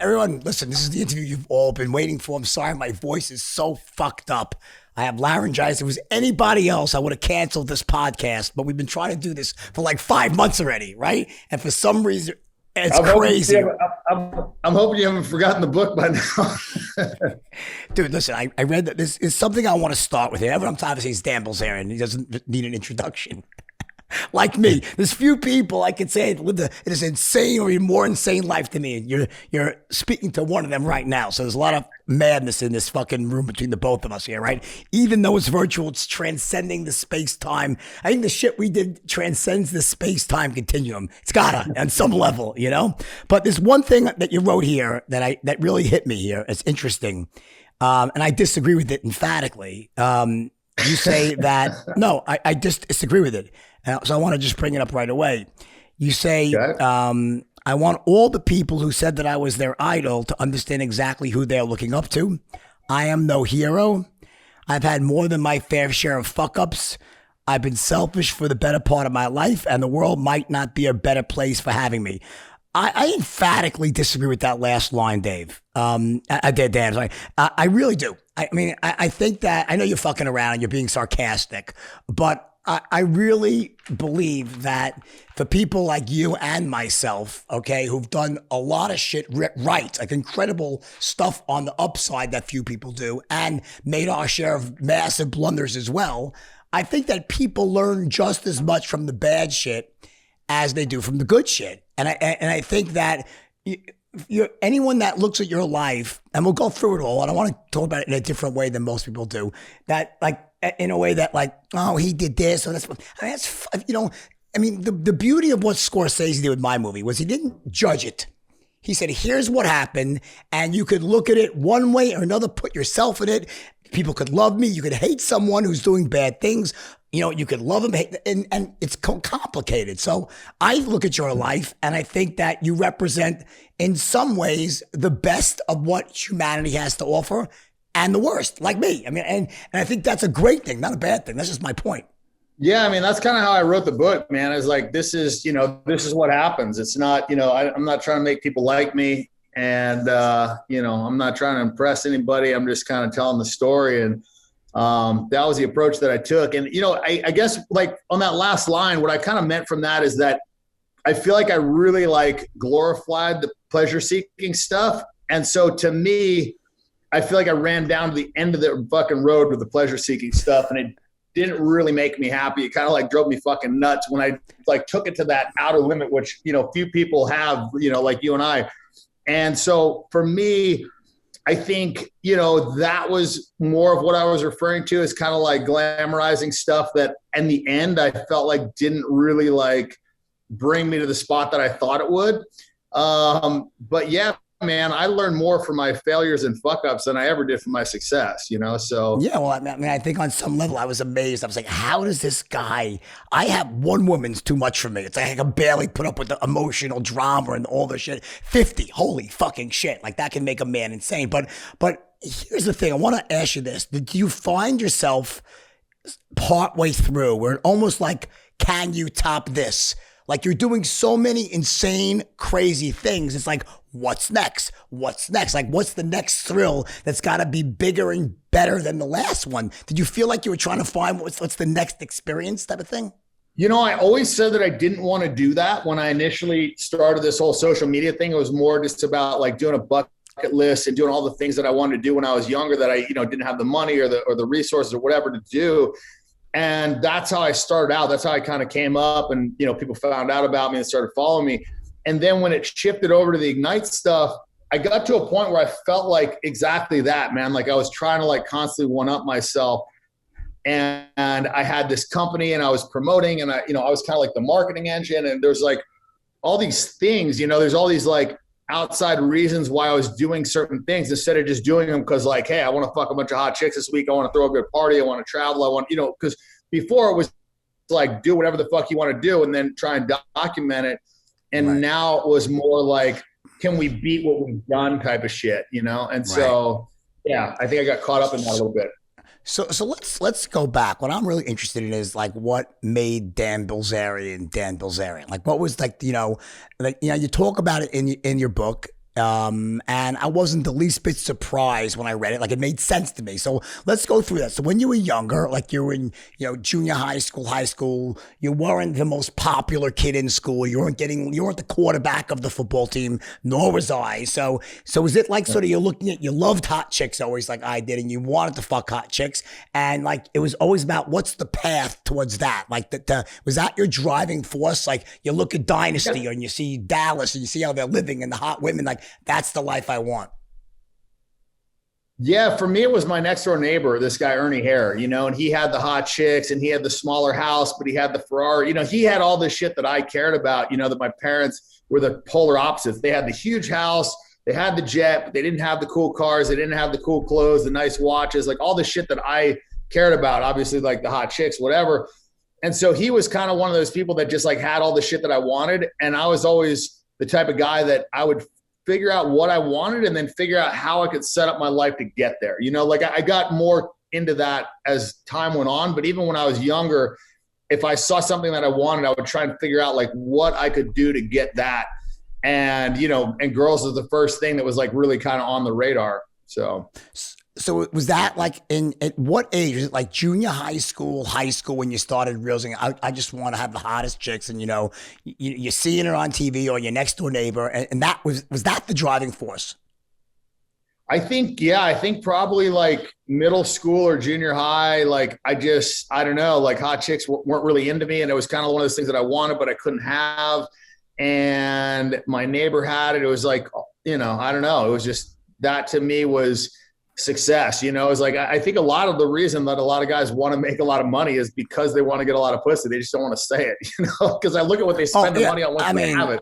everyone, listen, this is the interview you've all been waiting for. I'm sorry, my voice is so fucked up. I have laryngitis. If it was anybody else, I would have canceled this podcast, but we've been trying to do this for like 5 months already, right? And for some reason, it's crazy. I'm hoping you haven't forgotten the book by now. Dude, listen, I read that this is something I want to start with. Everyone obviously is Dan Bilzerian. He doesn't need an introduction. Like me, there's few people I could say lived this insane or even more insane life to me. And you're speaking to one of them right now. So there's a lot of madness in this fucking room between the both of us here, right? Even though it's virtual, it's transcending the space-time. I think the shit we did transcends the space-time continuum. It's gotta, on some level, you know? But there's one thing that you wrote here that really hit me here. It's interesting. And I disagree with it emphatically. You say that, no, I just disagree with it. So I want to just bring it up right away. You say, okay. I want all the people who said that I was their idol to understand exactly who they're looking up to. I am no hero. I've had more than my fair share of fuck-ups. I've been selfish for the better part of my life, and the world might not be a better place for having me. I emphatically disagree with that last line, Dave. I did, Dan. Sorry. I really do. I mean, I think that, I know you're fucking around and you're being sarcastic, but I really believe that for people like you and myself, okay, who've done a lot of shit right, like incredible stuff on the upside that few people do, and made our share of massive blunders as well, I think that people learn just as much from the bad shit as they do from the good shit. And I think that anyone that looks at your life, and we'll go through it all, and I want to talk about it in a different way than most people do, that like, in a way that like, oh, he did this, or that's, I mean, that's, you know, I mean, the beauty of what Scorsese did with my movie was he didn't judge it. He said, here's what happened, and you could look at it one way or another, put yourself in it. People could love me. You could hate someone who's doing bad things. You know, you could love them, and it's complicated. So I look at your life, and I think that you represent, in some ways, the best of what humanity has to offer, and the worst, like me. I mean, and I think that's a great thing, not a bad thing. That's just my point. Yeah, I mean, that's kind of how I wrote the book, man. It's like, this is what happens. It's not, I'm not trying to make people like me, and I'm not trying to impress anybody. I'm just kind of telling the story, and that was the approach that I took. And I guess like on that last line, what I kind of meant from that is that I feel like I really like glorified the pleasure-seeking stuff, and so to me, I feel like I ran down to the end of the fucking road with the pleasure-seeking stuff, and it didn't really make me happy. It kind of like drove me fucking nuts when I like took it to that outer limit, which, few people have, like you and I. And so for me, I think, that was more of what I was referring to as kind of like glamorizing stuff that in the end I felt like didn't really like bring me to the spot that I thought it would. But yeah, man, I learned more from my failures and fuck-ups than I ever did from my success, so. Yeah, well, I mean, I think on some level I was amazed. I was like, how does this guy, I have one woman's too much for me. It's like I can barely put up with the emotional drama and all the shit. 50, holy fucking shit. Like that can make a man insane. But here's the thing. I want to ask you this. Do you find yourself partway through where it almost like, can you top this? Like you're doing so many insane, crazy things. It's like, what's next? What's next? Like, what's the next thrill that's got to be bigger and better than the last one? Did you feel like you were trying to find what's the next experience type of thing? I always said that I didn't want to do that when I initially started this whole social media thing. It was more just about like doing a bucket list and doing all the things that I wanted to do when I was younger that I, didn't have the money or the resources or whatever to do. And that's how I started out. That's how I kind of came up, and, people found out about me and started following me. And then when it shifted over to the Ignite stuff, I got to a point where I felt like exactly that, man. Like I was trying to like constantly one up myself, and I had this company and I was promoting, and I was kind of like the marketing engine, and there's like all these things, there's all these like outside reasons why I was doing certain things instead of just doing them because like, hey, I want to fuck a bunch of hot chicks this week. I want to throw a good party. I want to travel. I want, because before it was like, do whatever the fuck you want to do and then try and document it. And right. Now it was more like, can we beat what we've done type of shit, And right. So, yeah, I think I got caught up in that a little bit. So let's go back. What I'm really interested in is like what made Dan Bilzerian. Like what was like, you talk about it in your book, And I wasn't the least bit surprised when I read it. Like, it made sense to me. So let's go through that. So when you were younger, like you were in, junior high school, you weren't the most popular kid in school. You weren't the quarterback of the football team, nor was I. So is it like sort of you loved hot chicks always like I did, and you wanted to fuck hot chicks, and like it was always about what's the path towards that? Like was that your driving force? Like you look at Dynasty and you see Dallas and you see how they're living and the hot women, like that's the life I want. Yeah, for me, it was my next door neighbor, this guy, Ernie Hare, and he had the hot chicks and he had the smaller house, but he had the Ferrari. He had all this shit that I cared about, that my parents were the polar opposites. They had the huge house, they had the jet, but they didn't have the cool cars, they didn't have the cool clothes, the nice watches, like all the shit that I cared about, obviously, like the hot chicks, whatever. And so he was kind of one of those people that just like had all the shit that I wanted. And I was always the type of guy that I would figure out what I wanted and then figure out how I could set up my life to get there. Like I got more into that as time went on, but even when I was younger, if I saw something that I wanted, I would try and figure out like what I could do to get that. And, and girls was the first thing that was like really kind of on the radar. So was that like at what age? Was it like junior high school when you started realizing I just want to have the hottest chicks, and you're seeing her on TV or your next door neighbor, and that was that the driving force? I think probably like middle school or junior high. Like I don't know, like hot chicks weren't really into me, and it was kind of one of those things that I wanted but I couldn't have, and my neighbor had it. It was like, I don't know. It was just, that to me was success. It's like, I think a lot of the reason that a lot of guys want to make a lot of money is because they want to get a lot of pussy. They just don't want to say it, because I look at what they spend the money on once they have it.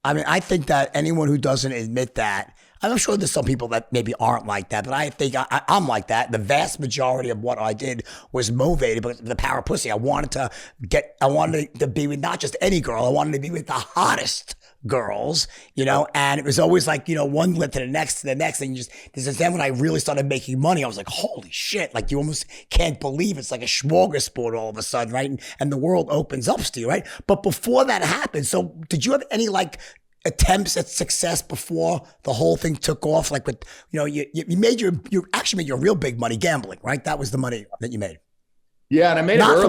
I think that anyone who doesn't admit that, I'm sure there's some people that maybe aren't like that, but I think I'm like that. The vast majority of what I did was motivated by the power of pussy. I wanted to be with not just any girl. I wanted to be with the hottest girls, and it was always like, one led to the next, and then when I really started making money, I was like, holy shit, like you almost can't believe it's like a smorgasbord all of a sudden, right? And the world opens up to you, right? But before that happened, so did you have any like attempts at success before the whole thing took off? Like with, you actually made your real big money gambling, right? That was the money that you made. Yeah, and I made not it early. Not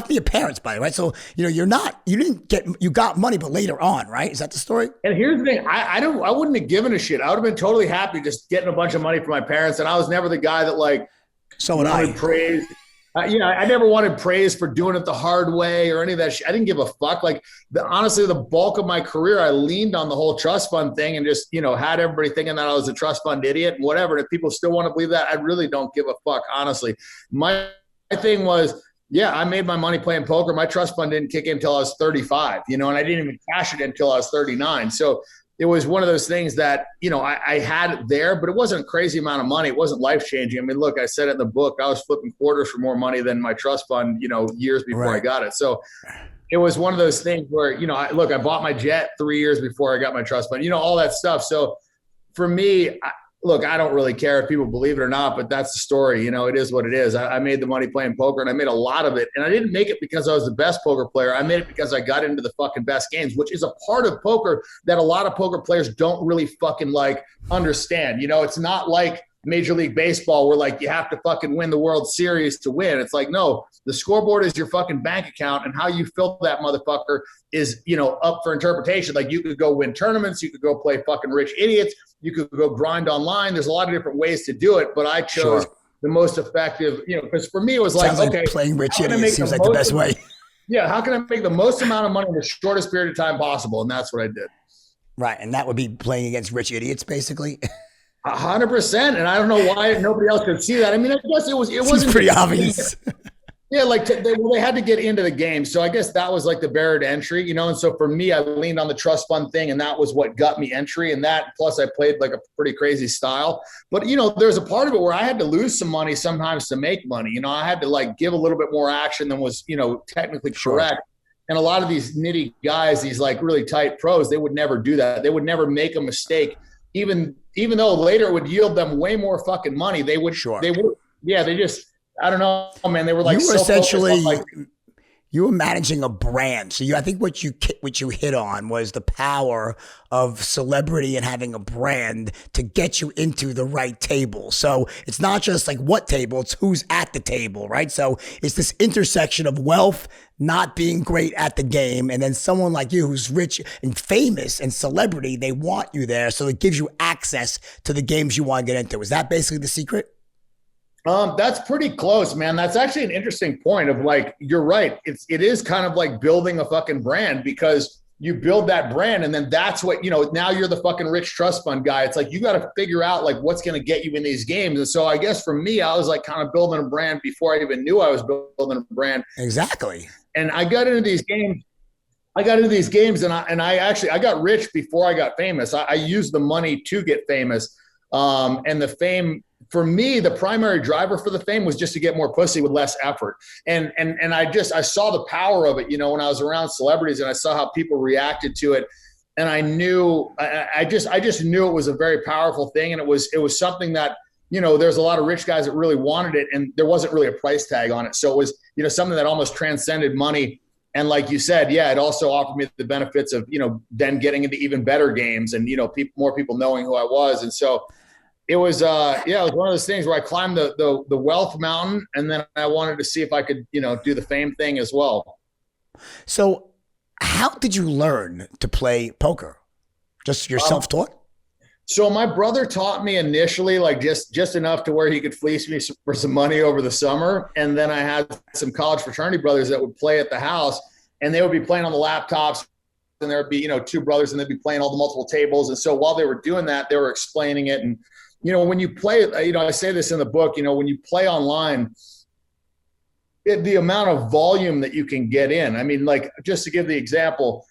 from your parents, by the way. So, you got money, but later on, right? Is that the story? And here's the thing, I wouldn't have given a shit. I would have been totally happy just getting a bunch of money from my parents. And I was never the guy that like, wanted praise. I never wanted praise for doing it the hard way or any of that shit. I didn't give a fuck. Like honestly, the bulk of my career, I leaned on the whole trust fund thing and just, had everybody thinking that I was a trust fund idiot and whatever. And if people still want to believe that, I really don't give a fuck, honestly. My thing was, I made my money playing poker. My trust fund didn't kick in until I was 35, and I didn't even cash it until I was 39. So it was one of those things that, I had it there, but it wasn't a crazy amount of money. It wasn't life-changing. I mean, look, I said it in the book, I was flipping quarters for more money than my trust fund, years before I got it. So it was one of those things where, I bought my jet 3 years before I got my trust fund, all that stuff. So for me, I don't really care if people believe it or not, but that's the story. It is what it is. I made the money playing poker, and I made a lot of it. And I didn't make it because I was the best poker player. I made it because I got into the fucking best games, which is a part of poker that a lot of poker players don't really fucking like understand. It's not like Major League Baseball where like you have to fucking win the World Series to win. It's like, no, the scoreboard is your fucking bank account, and how you fill that motherfucker is, up for interpretation. Like you could go win tournaments, you could go play fucking rich idiots, you could go grind online. There's a lot of different ways to do it, but I chose the most effective, because for me it was like, okay, playing rich idiots seems like the best way. Yeah, how can I make the most amount of money in the shortest period of time possible? And that's what I did. Right, and that would be playing against rich idiots, basically. 100%, and I don't know why nobody else could see that. I mean, I guess it wasn't pretty obvious. Yeah, like they had to get into the game, so I guess that was like the barrier to entry, And so for me, I leaned on the trust fund thing, and that was what got me entry. And that plus, I played like a pretty crazy style. But there's a part of it where I had to lose some money sometimes to make money. I had to like give a little bit more action than was technically correct. And a lot of these nitty guys, these like really tight pros, they would never do that. They would never make a mistake. Even though later it would yield them way more fucking money, they would, they just, I don't know, man. They were like, you were essentially, You were managing a brand. So I think what you hit on was the power of celebrity and having a brand to get you into the right table. So it's not just like what table, it's who's at the table, right? So it's this intersection of wealth, not being great at the game, and then someone like you who's rich and famous and celebrity, they want you there. So it gives you access to the games you want to get into. Is that basically the secret? That's pretty close, man. That's actually an interesting point of like, you're right. It is kind of like building a fucking brand, because you build that brand and then that's what, now you're the fucking rich trust fund guy. It's like, you got to figure out like what's going to get you in these games. And so I guess for me, I was like kind of building a brand before I even knew I was building a brand. Exactly. And I got into these games. And I got rich before I got famous. I used the money to get famous. And the fame, for me, the primary driver for the fame was just to get more pussy with less effort. And I saw the power of it, when I was around celebrities and I saw how people reacted to it. And I knew, I just knew it was a very powerful thing. And it was something that, there's a lot of rich guys that really wanted it and there wasn't really a price tag on it. So it was, something that almost transcended money. And like you said, yeah, it also offered me the benefits of, then getting into even better games and, more people knowing who I was. And so it was, it was one of those things where I climbed the wealth mountain, and then I wanted to see if I could, do the fame thing as well. So how did you learn to play poker? Just your self-taught? So my brother taught me initially, like just enough to where he could fleece me for some money over the summer. And then I had some college fraternity brothers that would play at the house, and they would be playing on the laptops, and there would be, two brothers, and they'd be playing all the multiple tables. And so while they were doing that, they were explaining it. And, when you play, I say this in the book, when you play online, the amount of volume that you can get in. I mean, like, just to give the example,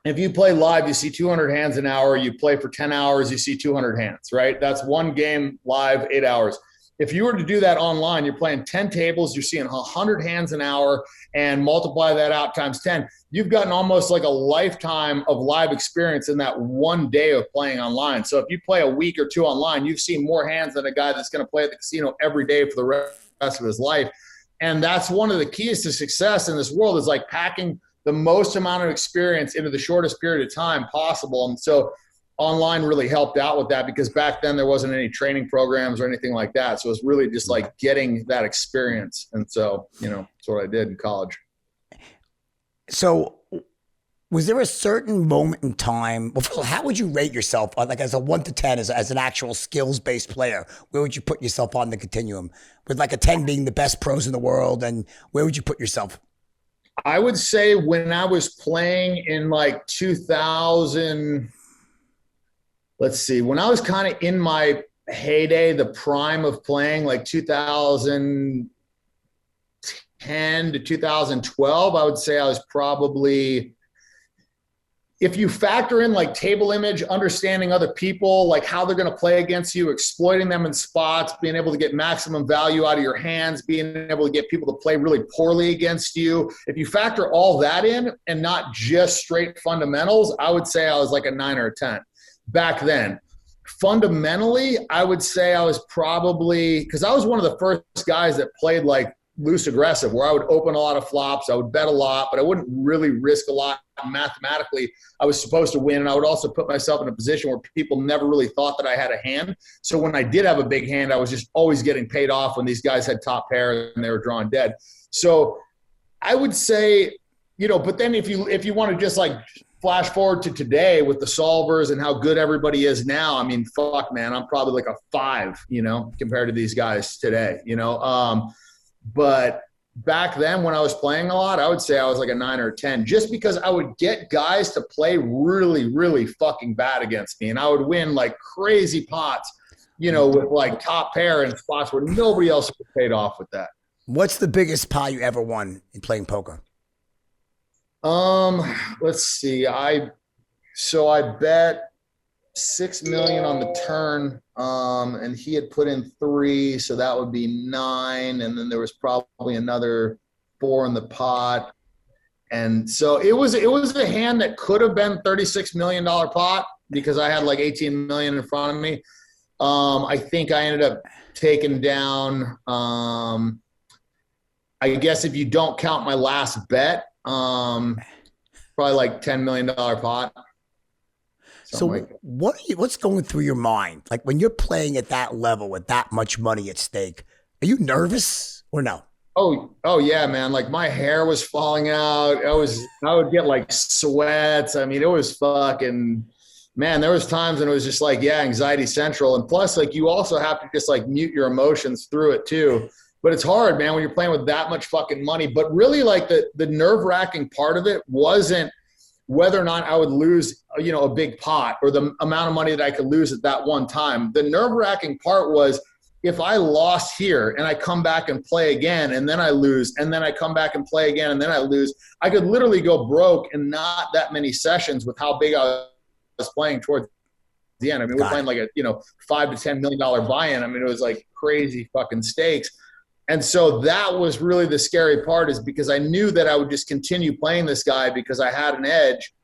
if you play live, you see 200 hands an hour. You play for 10 hours, you see 200 hands, right? That's one game live, 8 hours. If you were to do that online, you're playing 10 tables, you're seeing 100 hands an hour, and multiply that out times 10. You've gotten almost like a lifetime of live experience in that one day of playing online. So if you play a week or two online, you've seen more hands than a guy that's going to play at the casino every day for the rest of his life. And that's one of the keys to success in this world, is like packing the most amount of experience into the shortest period of time possible. And so online really helped out with that, because back then there wasn't any training programs or anything like that. So it was really just like getting that experience. And so, that's what I did in college. So was there a certain moment in time, well, how would you rate yourself, like as a 1 to 10, as an actual skills-based player? Where would you put yourself on the continuum? With like a 10 being the best pros in the world, and where would you put yourself? I would say when I was playing in like 2000, let's see, when I was kind of in my heyday, the prime of playing, like 2010 to 2012, I would say I was probably, if you factor in like table image, understanding other people, like how they're going to play against you, exploiting them in spots, being able to get maximum value out of your hands, being able to get people to play really poorly against you. If you factor all that in and not just straight fundamentals, I would say I was like a 9 or a 10 back then. Fundamentally, I would say I was probably, because I was one of the first guys that played like loose aggressive, where I would open a lot of flops, I would bet a lot, but I wouldn't really risk a lot. Mathematically, I was supposed to win, and I would also put myself in a position where people never really thought that I had a hand. So when I did have a big hand, I was just always getting paid off when these guys had top pair and they were drawing dead. So I would say, but then if you want to just like flash forward to today with the solvers and how good everybody is now, I mean, fuck, man, I'm probably like a 5, compared to these guys today, but back then when I was playing a lot, I would say I was like a 9 or a 10, just because I would get guys to play really, really fucking bad against me. And I would win like crazy pots, with like top pair and spots where nobody else would paid off with that. What's the biggest pot you ever won in playing poker? Let's see. I bet 6 million on the turn. And he had put in 3, so that would be 9. And then there was probably another 4 in the pot. And so it was a hand that could have been $36 million pot, because I had like 18 million in front of me. I think I ended up taking down, I guess if you don't count my last bet, probably like $10 million pot. So Like what's going through your mind? Like when you're playing at that level with that much money at stake, are you nervous or no? oh yeah, man. Like my hair was falling out. I would get like sweats. I mean, it was fucking, man, there was times when it was just like, yeah, anxiety central. And plus like, you also have to just like mute your emotions through it too. But it's hard, man, when you're playing with that much fucking money. But really like the nerve wracking part of it wasn't whether or not I would lose, a big pot or the amount of money that I could lose at that one time. The nerve wracking part was, if I lost here and I come back and play again and then I lose and then I come back and play again and then I lose, I could literally go broke in not that many sessions with how big I was playing towards the end. I mean, we're playing like a, $5 to $10 million buy-in. I mean, it was like crazy fucking stakes. And so that was really the scary part, is because I knew that I would just continue playing this guy because I had an edge.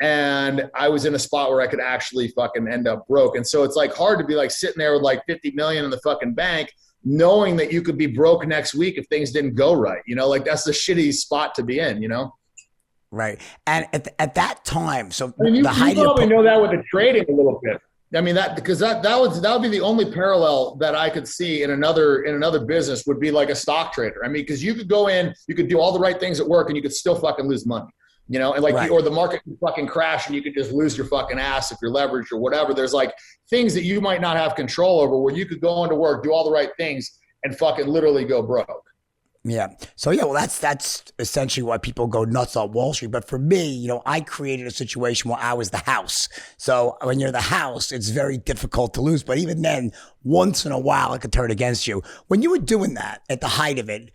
And I was in a spot where I could actually fucking end up broke. And so it's like hard to be like sitting there with like 50 million in the fucking bank, knowing that you could be broke next week if things didn't go right. Like that's the shitty spot to be in, Right. And at that time, so I mean, you probably know that with the trading a little bit. I mean, that would be the only parallel that I could see in another business would be like a stock trader. I mean, because you could go in, you could do all the right things at work and you could still fucking lose money. And like, right. Or the market can fucking crash and you could just lose your fucking ass if you're leveraged or whatever. There's like things that you might not have control over where you could go into work, do all the right things and fucking literally go broke. Yeah. So yeah, well, that's essentially why people go nuts on Wall Street. But for me, I created a situation where I was the house. So when you're the house, it's very difficult to lose. But even then, once in a while, it could turn against you. When you were doing that at the height of it,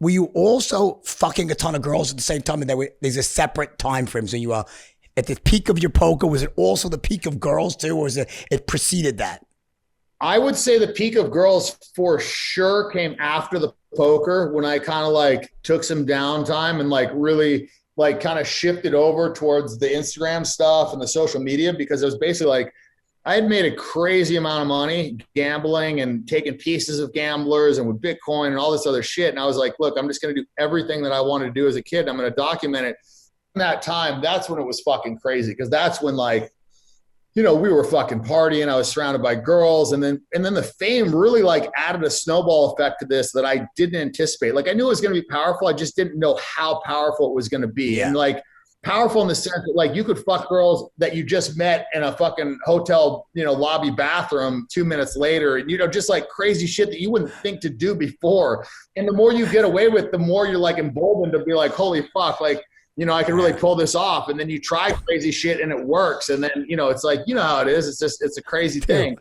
were you also fucking a ton of girls at the same time? And there's a separate time frame. So you are at the peak of your poker. Was it also the peak of girls too, or was it preceded that? I would say the peak of girls for sure came after the poker, when I kind of like took some downtime and like really like kind of shifted over towards the Instagram stuff and the social media, because it was basically like I had made a crazy amount of money gambling and taking pieces of gamblers and with Bitcoin and all this other shit. And I was like, look, I'm just going to do everything that I wanted to do as a kid. I'm going to document it. In that time, that's when it was fucking crazy, because that's when like, we were fucking partying. I was surrounded by girls. And then the fame really like added a snowball effect to this that I didn't anticipate. Like I knew it was going to be powerful. I just didn't know how powerful it was going to be. Yeah. And like powerful in the sense that like you could fuck girls that you just met in a fucking hotel, lobby bathroom 2 minutes later. And, just like crazy shit that you wouldn't think to do before. And the more you get away with, the more you're like emboldened to be like, holy fuck, like, I can really pull this off. And then you try crazy shit and it works. And then, it's like, how it is. It's a crazy thing.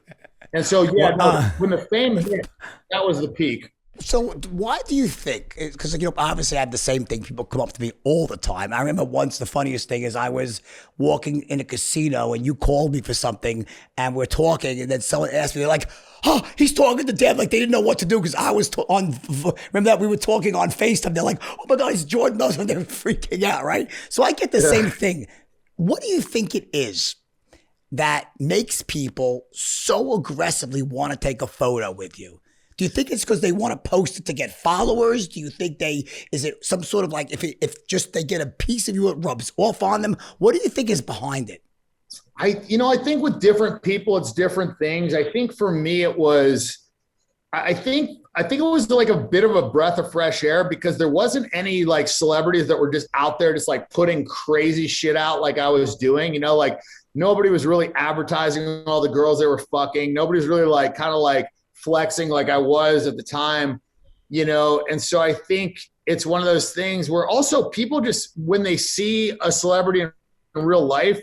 And so, yeah, when the fame hit, that was the peak. So why do you think, because obviously I have the same thing. People come up to me all the time. I remember once, the funniest thing is I was walking in a casino and you called me for something and we're talking, and then someone asked me, they're like, oh, he's talking to Dan. Like they didn't know what to do because I was remember that we were talking on FaceTime. They're like, oh my God, it's Jordan Nelson. They're freaking out, right? So I get the same thing. What do you think it is that makes people so aggressively want to take a photo with you? Do you think it's because they want to post it to get followers? Do you think is it some sort of like, if just they get a piece of you, it rubs off on them? What do you think is behind it? I think with different people, it's different things. I think for me, it was, I think it was like a bit of a breath of fresh air, because there wasn't any like celebrities that were just out there, just like putting crazy shit out like I was doing, like nobody was really advertising all the girls they were fucking. Nobody was really like kind of like flexing like I was at the time, and so I think it's one of those things where also people just, when they see a celebrity in real life,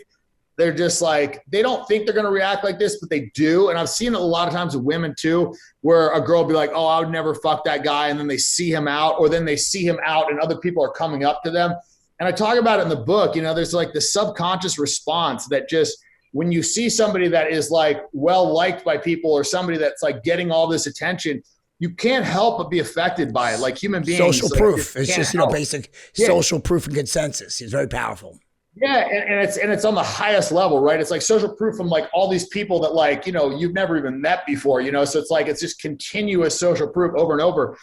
they're just like, they don't think they're going to react like this, but they do. And I've seen it a lot of times with women too, where a girl will be like, oh, I would never fuck that guy. And then they see him out, or then they see him out and other people are coming up to them. And I talk about it in the book, there's like the subconscious response that just, when you see somebody that is like well-liked by people, or somebody that's like getting all this attention, you can't help but be affected by it. Like human beings. Social proof. It's just, basic social proof and consensus. It's very powerful. Yeah. And it's on the highest level, right? It's like social proof from like all these people that like, you've never even met before, so it's like, it's just continuous social proof over and over.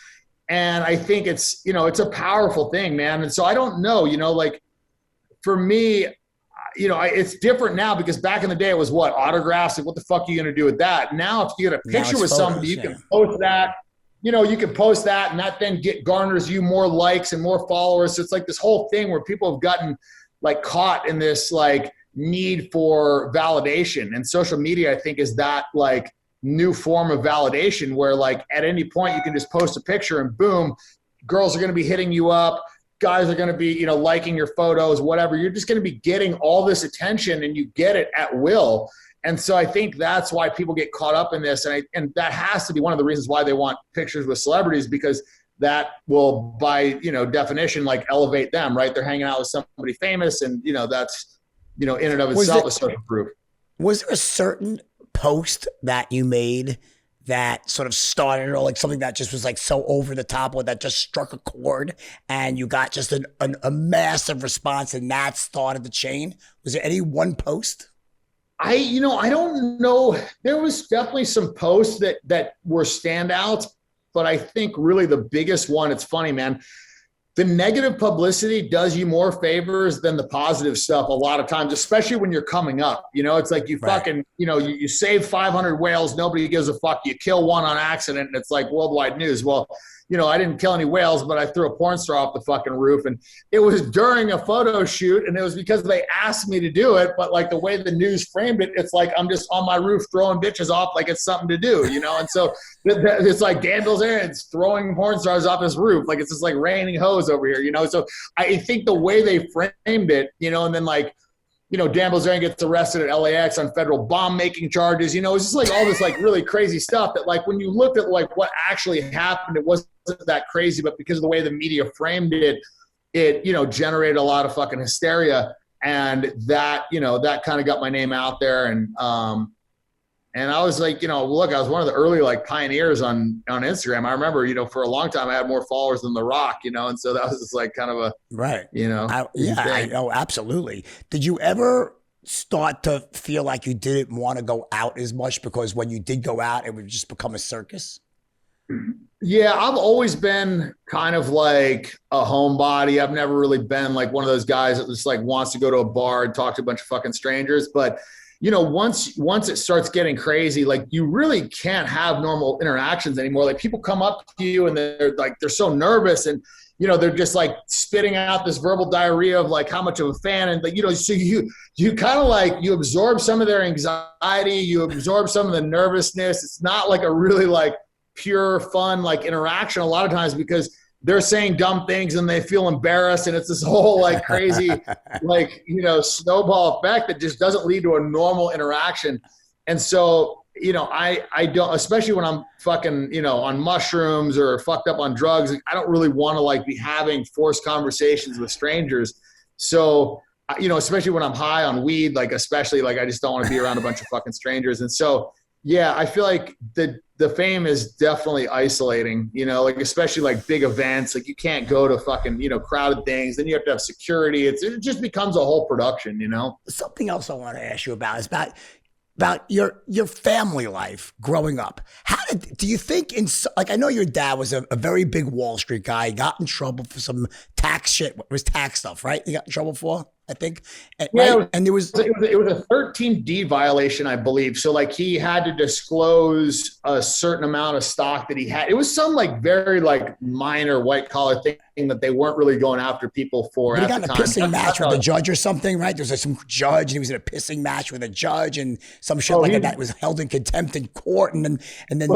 And I think it's, it's a powerful thing, man. And so I don't know, like for me, it's different now because back in the day it was what, autographs, like what the fuck are you going to do with that? Now, if you get a picture with somebody, you can post that, you can post that, and that then garners you more likes and more followers. So it's like this whole thing where people have gotten like caught in this like need for validation, and social media, I think, is that like new form of validation where like at any point you can just post a picture and boom, girls are going to be hitting you up, guys are going to be, liking your photos, whatever. You're just going to be getting all this attention and you get it at will. And so I think that's why people get caught up in this. And that has to be one of the reasons why they want pictures with celebrities, because that will, by, definition, like elevate them, right? They're hanging out with somebody famous, and, that's, in and of itself a social proof. Was there a certain post that you made that sort of started, or like something that just was like so over the top, or that just struck a chord and you got just a massive response and that started the chain? Was there any one post? I don't know. There was definitely some posts that were standouts, but I think really the biggest one, it's funny, man, the negative publicity does you more favors than the positive stuff a lot of times, especially when you're coming up. It's like you fucking, you save 500 whales, nobody gives a fuck. You kill one on accident, and it's like worldwide news. Well, I didn't kill any whales, but I threw a porn star off the fucking roof. And it was during a photo shoot, and it was because they asked me to do it. But like the way the news framed it, it's like I'm just on my roof throwing bitches off like it's something to do, And so it's like Dan Bilzerian's throwing porn stars off his roof. Like it's just like raining hose over here, So I think the way they framed it, and then like, Dan Bilzerian gets arrested at LAX on federal bomb making charges. It's just like all this like really crazy stuff that like when you looked at like what actually happened, it wasn't that crazy, but because of the way the media framed it, generated a lot of fucking hysteria. And that, that kind of got my name out there. And I was like, look, I was one of the early like pioneers on Instagram. I remember, for a long time I had more followers than The Rock, and so that was just like kind of a, right. I know. Absolutely. Did you ever start to feel like you didn't want to go out as much because when you did go out, it would just become a circus? Yeah, I've always been kind of like a homebody. I've never really been like one of those guys that just like wants to go to a bar and talk to a bunch of fucking strangers. But once it starts getting crazy, like you really can't have normal interactions anymore. Like people come up to you and they're so nervous, and they're just like spitting out this verbal diarrhea of like how much of a fan, and like so you kind of like you absorb some of their anxiety, you absorb some of the nervousness. It's not like a really like pure fun like interaction a lot of times, because they're saying dumb things and they feel embarrassed, and it's this whole like crazy like snowball effect that just doesn't lead to a normal interaction. And so I don't, especially when I'm fucking on mushrooms or fucked up on drugs, like, I don't really want to like be having forced conversations with strangers. So especially when I'm high on weed, like especially like I just don't want to be around a bunch of fucking strangers. And so yeah, I feel like the fame is definitely isolating, like especially like big events, like you can't go to fucking, crowded things. Then you have to have security. It just becomes a whole production, Something else I want to ask you about is about your family life growing up. Do you think like, I know your dad was a very big Wall Street guy. He got in trouble for some tax shit. It was tax stuff, right? He got in trouble for, I think. Yeah, right? And it was a 13D violation, I believe. So like he had to disclose a certain amount of stock that he had. It was some like very like minor white collar thing that they weren't really going after people for. But he got in a pissing match with a judge or something, right? There was like some judge, and he was in a pissing match with a judge, and some shit that was held in contempt in court, and then he didn't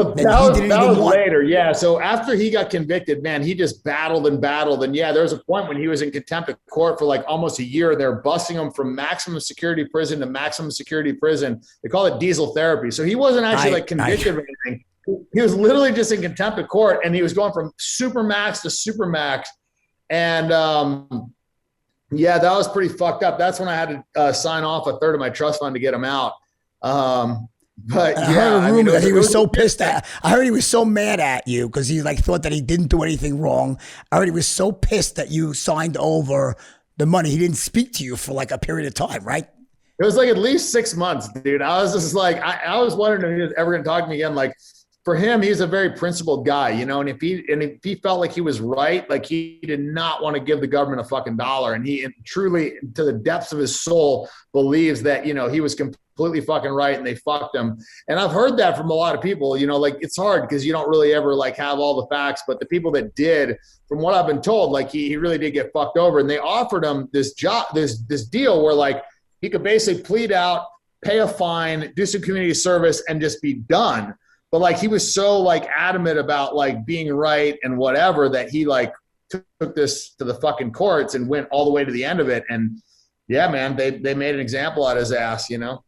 even want. Later, yeah. So after he got convicted, man, he just battled, and yeah, there was a point when he was in contempt of court for like almost a year. They're busting him from maximum security prison to maximum security prison. They call it diesel therapy. So he wasn't actually convicted of anything. He was literally just in contempt of court, and he was going from supermax to supermax. And yeah, that was pretty fucked up. That's when I had to sign off a third of my trust fund to get him out. But I heard a rumor that he was so pissed at. I heard he was so mad at you because he like thought that he didn't do anything wrong. I heard he was so pissed that you signed over the money. He didn't speak to you for like a period of time, right? It was like at least 6 months, dude. I was just like, I was wondering if he was ever going to talk to me again. Like for him, he's a very principled guy, you know, and if he felt like he was right, like he did not want to give the government a fucking dollar. And he truly, to the depths of his soul, believes that, you know, he was completely fucking right and they fucked him. And I've heard that from a lot of people, you know, like it's hard because you don't really ever like have all the facts, but the people that did, from what I've been told, like he really did get fucked over, and they offered him this job, this deal where like he could basically plead out, pay a fine, do some community service, and just be done. But like he was so like adamant about like being right and whatever that he like took this to the fucking courts and went all the way to the end of it. And yeah, man, they made an example out of his ass, you know?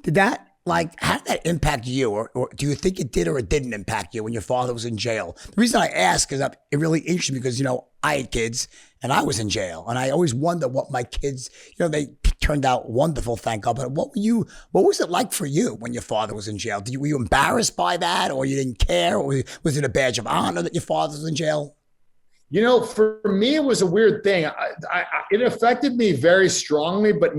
Did that, like, how did that impact you? Or do you think it did or it didn't impact you when your father was in jail? The reason I ask is that it really interests me because, you know, I had kids and I was in jail. And I always wonder what my kids, you know, they turned out wonderful, thank God. But what was it like for you when your father was in jail? Were you embarrassed by that, or you didn't care? Or was it a badge of honor that your father was in jail? You know, for me, it was a weird thing. It affected me very strongly, but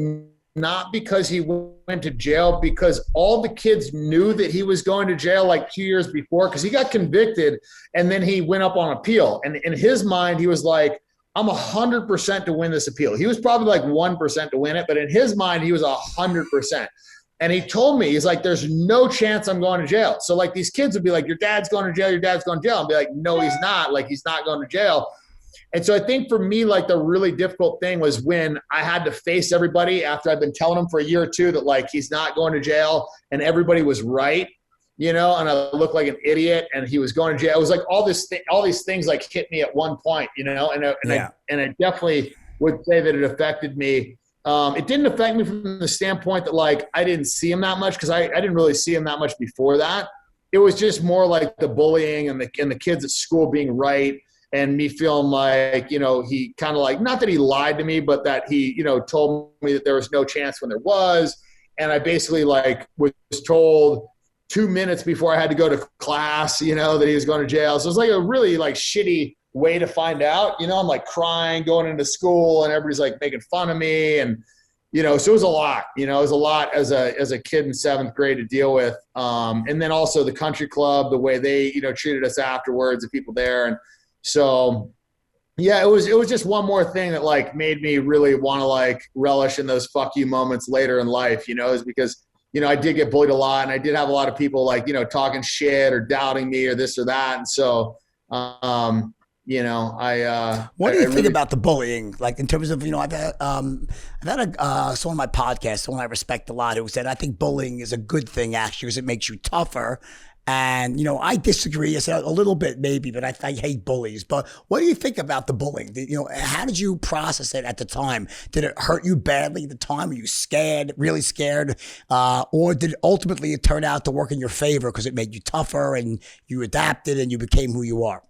not because he went to jail, because all the kids knew that he was going to jail like 2 years before, because he got convicted and then he went up on appeal. And in his mind, he was like, I'm 100% to win this appeal. He was probably like 1% to win it, but in his mind, he was 100%. And he told me, he's like, there's no chance I'm going to jail. So like these kids would be like, your dad's going to jail, your dad's going to jail. I'd be like, no, he's not. Like, he's not going to jail. And so I think for me, like the really difficult thing was when I had to face everybody after I've been telling him for a year or two that like, he's not going to jail, and everybody was right, you know, and I looked like an idiot and he was going to jail. It was like all these things like hit me at one point, you know, and I definitely would say that it affected me. It didn't affect me from the standpoint that like, I didn't see him that much, because I didn't really see him that much before that. It was just more like the bullying and the kids at school being right. And me feeling like, you know, he kind of like, not that he lied to me, but that he, you know, told me that there was no chance when there was. And I basically like was told 2 minutes before I had to go to class, you know, that he was going to jail. So it was like a really like shitty way to find out, you know. I'm like crying going into school and everybody's like making fun of me. And, you know, so it was a lot, you know, it was a lot as a kid in 7th grade to deal with. And then also the country club, the way they, you know, treated us afterwards, the people there. And so, yeah, it was just one more thing that like made me really want to like relish in those fuck you moments later in life, you know, is because, you know, I did get bullied a lot, and I did have a lot of people like, you know, talking shit or doubting me or this or that. And so, you know, what do you think about the bullying? Like in terms of, you know, I've had someone on my podcast, someone I respect a lot, who said, I think bullying is a good thing actually, because it makes you tougher. And, you know, I disagree. I said a little bit maybe, but I hate bullies. But what do you think about the bullying? You know, how did you process it at the time? Did it hurt you badly at the time? Were you scared, really scared? Or did ultimately it turn out to work in your favor because it made you tougher and you adapted and you became who you are?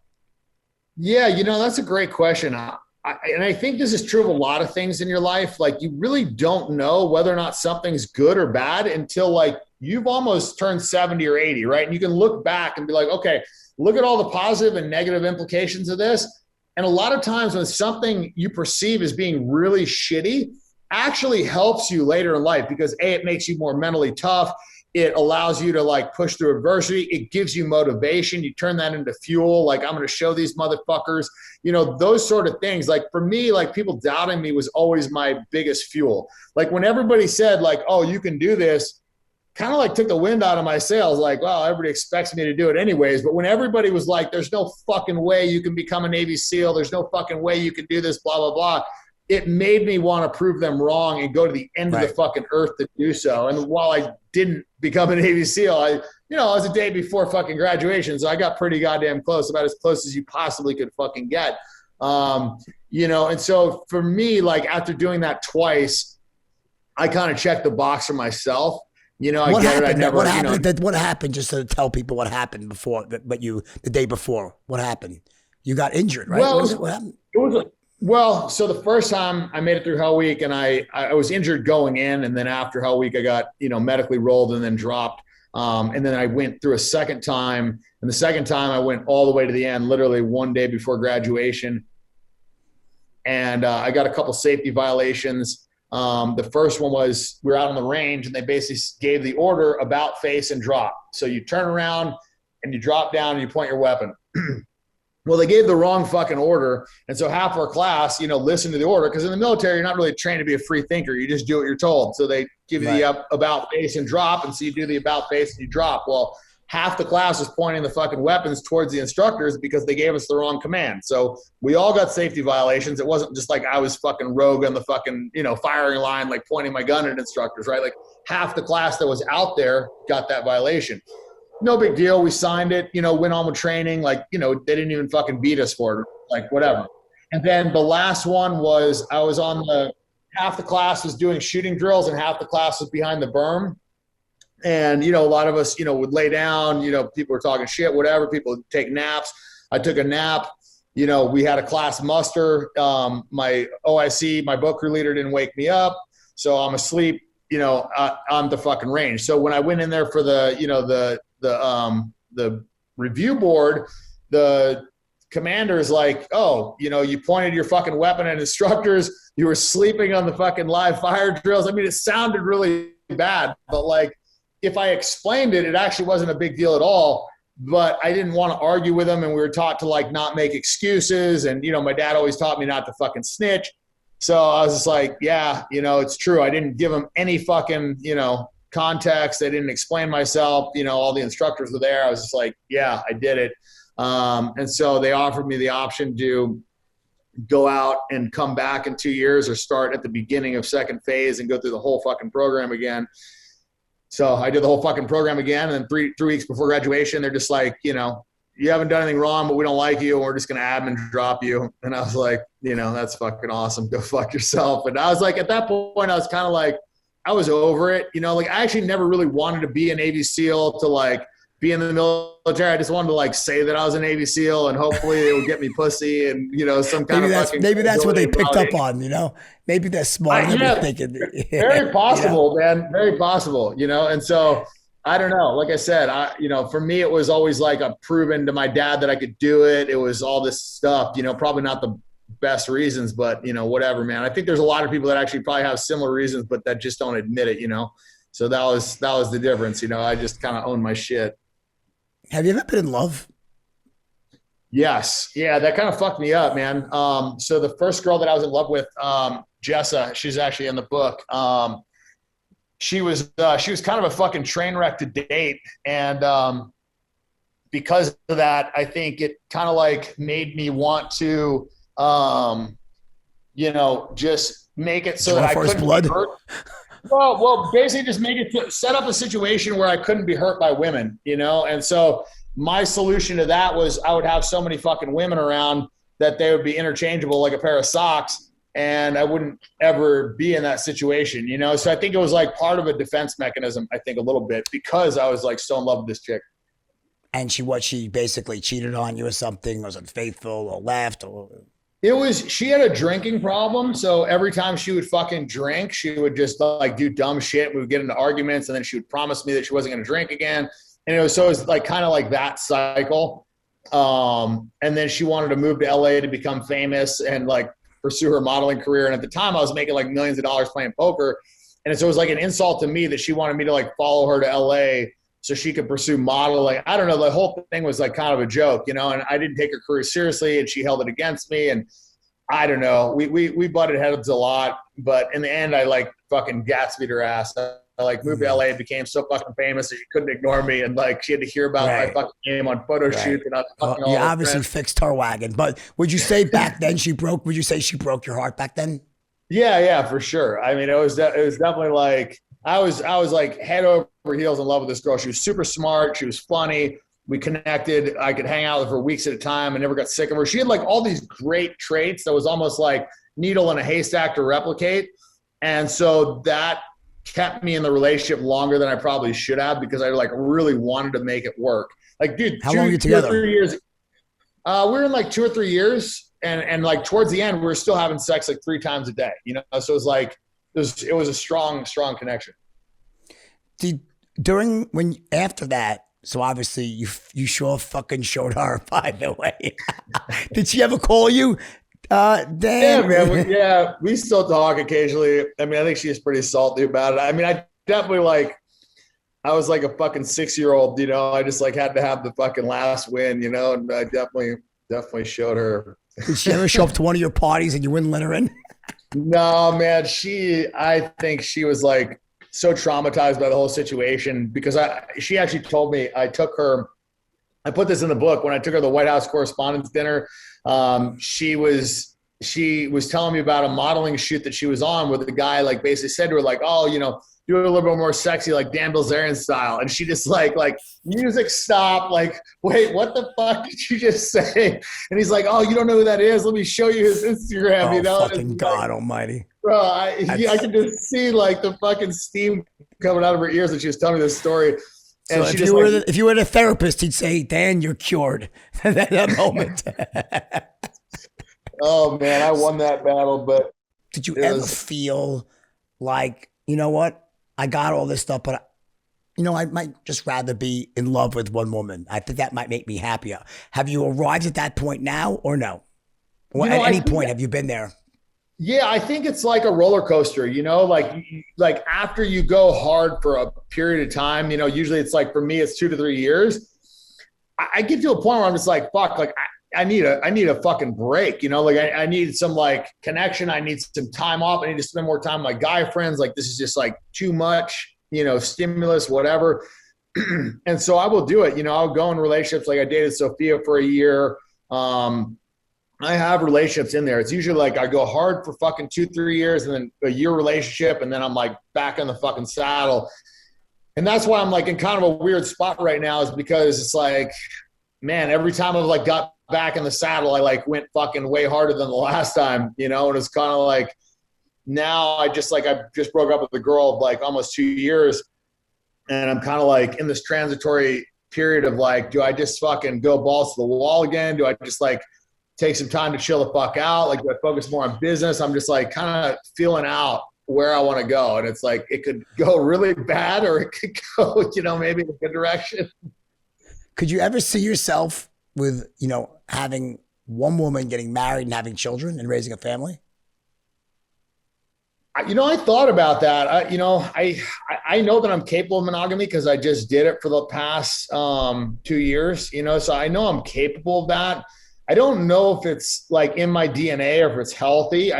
Yeah, you know, that's a great question. And I think this is true of a lot of things in your life. Like, you really don't know whether or not something's good or bad until like you've almost turned 70 or 80, right? And you can look back and be like, okay, look at all the positive and negative implications of this. And a lot of times when something you perceive as being really shitty actually helps you later in life, because A, it makes you more mentally tough. It allows you to like push through adversity. It gives you motivation. You turn that into fuel. Like, I'm going to show these motherfuckers, you know, those sort of things. Like for me, like people doubting me was always my biggest fuel. Like when everybody said like, oh, you can do this, kind of like took the wind out of my sails. Like, well, everybody expects me to do it anyways. But when everybody was like, there's no fucking way you can become a Navy SEAL, there's no fucking way you can do this, blah, blah, blah, it made me want to prove them wrong and go to the end of the fucking earth to do so. And while I didn't become a Navy SEAL, I was a day before fucking graduation. So I got pretty goddamn close, about as close as you possibly could fucking get. You know, and so for me, like after doing that twice, I kind of checked the box for myself. You know, what happened? Just to tell people what happened before, the day before, what happened? You got injured, right? Well, what happened? So the first time I made it through Hell Week, and I was injured going in, and then after Hell Week, I got, you know, medically rolled and then dropped. And then I went through a second time, and the second time I went all the way to the end, literally one day before graduation. And I got a couple safety violations. The first one was, we were out on the range and they basically gave the order about face and drop. So you turn around, and you drop down and you point your weapon. Well, they gave the wrong fucking order. And so half our class, listened to the order, because in the military, you're not really trained to be a free thinker. You just do what you're told. So they give you the about face and drop. And so you do the about face and you drop. Well, half the class was pointing the fucking weapons towards the instructors because they gave us the wrong command. So we all got safety violations. It wasn't just like I was fucking rogue on the fucking, firing line, like pointing my gun at instructors, right? Like half the class that was out there got that violation. No big deal. We signed it, went on with training. Like, they didn't even fucking beat us for it. Like, whatever. And then the last one was, I was on half the class was doing shooting drills and half the class was behind the berm. And, a lot of us, would lay down, people were talking shit, whatever. People would take naps. I took a nap. We had a class muster. My OIC, my boat crew leader, didn't wake me up. So I'm asleep, on the fucking range. So when I went in there for the review board, the commander is like, oh, you pointed your fucking weapon at instructors. You were sleeping on the fucking live fire drills. I mean, it sounded really bad, but like, if I explained it, it actually wasn't a big deal at all, but I didn't want to argue with him. And we were taught to like not make excuses. And, my dad always taught me not to fucking snitch. So I was just like, yeah, it's true. I didn't give him any fucking, context. I didn't explain myself. All the instructors were there. I was just like, yeah, I did it. And so they offered me the option to go out and come back in 2 years or start at the beginning of second phase and go through the whole fucking program again. So I did the whole fucking program again. And then three weeks before graduation, they're just like, you haven't done anything wrong, but we don't like you. And we're just going to admin drop you. And I was like, that's fucking awesome. Go fuck yourself. And I was like, at that point, I was kind of like, I was over it. Like I actually never really wanted to be a Navy SEAL to like be in the military. I just wanted to like say that I was a Navy SEAL and hopefully they would get me pussy and, some kind maybe that's what they picked up on, maybe they're smart. Thinking, very possible, man. Very possible, and so I don't know. Like I said, for me, it was always like a proven to my dad that I could do it. It was all this stuff, probably not the best reasons, but whatever, man. I think there's a lot of people that actually probably have similar reasons, but that just don't admit it, So that was the difference, I just kind of owned my shit. Have you ever been in love? Yes. Yeah, that kind of fucked me up, man. So the first girl that I was in love with, Jessa, she's actually in the book. She was kind of a fucking train wreck to date. And because of that, I think it kind of like made me want to, just make it so that I couldn't be hurt. Well, basically just make it set up a situation where I couldn't be hurt by women, And so my solution to that was I would have so many fucking women around that they would be interchangeable like a pair of socks, and I wouldn't ever be in that situation, So I think it was like part of a defense mechanism, I think a little bit, because I was like so in love with this chick. And she basically cheated on you or something, was unfaithful or left or... She had a drinking problem. So every time she would fucking drink, she would just like do dumb shit. We would get into arguments and then she would promise me that she wasn't going to drink again. And it was like kind of like that cycle. And then she wanted to move to LA to become famous and like pursue her modeling career. And at the time I was making like millions of dollars playing poker. And so it was like an insult to me that she wanted me to like follow her to LA so she could pursue modeling. I don't know. The whole thing was like kind of a joke, and I didn't take her career seriously and she held it against me. And I don't know, we butted heads a lot, but in the end I like fucking Gatsby'd her ass. I like moved to LA and became so fucking famous that she couldn't ignore me. And like, she had to hear about my fucking name on photo shoots. And I was fucking you obviously fixed her wagon, but would you say back then would you say she broke your heart back then? Yeah, for sure. I mean, it was definitely like, I was like head over heels in love with this girl. She was super smart. She was funny. We connected. I could hang out with her weeks at a time. I never got sick of her. She had like all these great traits that was almost like needle in a haystack to replicate. And so that kept me in the relationship longer than I probably should have, because I like really wanted to make it work. Like, dude, how long were you together? 3 years. We were in like 2 or 3 years. And like towards the end, we were still having sex like 3 times a day, So it was like, it was a strong connection. After that, so obviously you sure fucking showed her, by the way. Did she ever call you, Dan? Yeah, man. We still talk occasionally. I mean, I think she's pretty salty about it. I mean, I definitely like, I was like a fucking 6-year-old, you know, I just like had to have the fucking last win, you know, and I definitely showed her. Did she ever show up to one of your parties and you wouldn't let her in? No, man, I think she was like so traumatized by the whole situation because she actually told me I put this in the book when I took her to the White House Correspondents' Dinner. She was telling me about a modeling shoot that she was on where the guy like basically said to her like, oh, you know, do it a little bit more sexy, like Dan Bilzerian style. And she just like music stop, like, wait, what the fuck did you just say? And he's like, oh, you don't know who that is? Let me show you his Instagram. Oh, you know, fucking God Almighty. Bro, I can just see like the fucking steam coming out of her ears as she was telling me this story. And so if you were the therapist, he'd say, Dan, you're cured. That moment. Oh man, I won that battle. But did you ever feel like, you know what? I got all this stuff, but I might just rather be in love with one woman. I think that might make me happier. Have you arrived at that point now or no? Or at any point, have you been there? Yeah, I think it's like a roller coaster, you know, like after you go hard for a period of time, you know, usually it's like, for me, it's 2 to 3 years. I get to a point where I'm just like, fuck, like I need a fucking break, you know, like I need some like connection. I need some time off. I need to spend more time with my guy friends. Like this is just like too much, you know, stimulus, whatever. And so I will do it. You know, I'll go in relationships. Like I dated Sophia for a year. I have relationships in there. It's usually like I go hard for fucking 2-3 years and then a year relationship. And then I'm like back in the fucking saddle. And that's why I'm like in kind of a weird spot right now, is because it's like, man, every time I've like got back in the saddle, I like went fucking way harder than the last time, you know? And it's kind of like, now I just broke up with a girl of like almost 2 years. And I'm kind of like in this transitory period of like, do I just fucking go balls to the wall again? Do I just like take some time to chill the fuck out? Like, do I focus more on business? I'm just like kind of feeling out where I want to go. And it's like, it could go really bad or it could go, you know, maybe in a good direction. Could you ever see yourself with, you know, having one woman, getting married and having children and raising a family? You know, I thought about that. I know that I'm capable of monogamy because I just did it for the past 2 years, you know, so I know I'm capable of that. I don't know if it's like in my DNA or if it's healthy.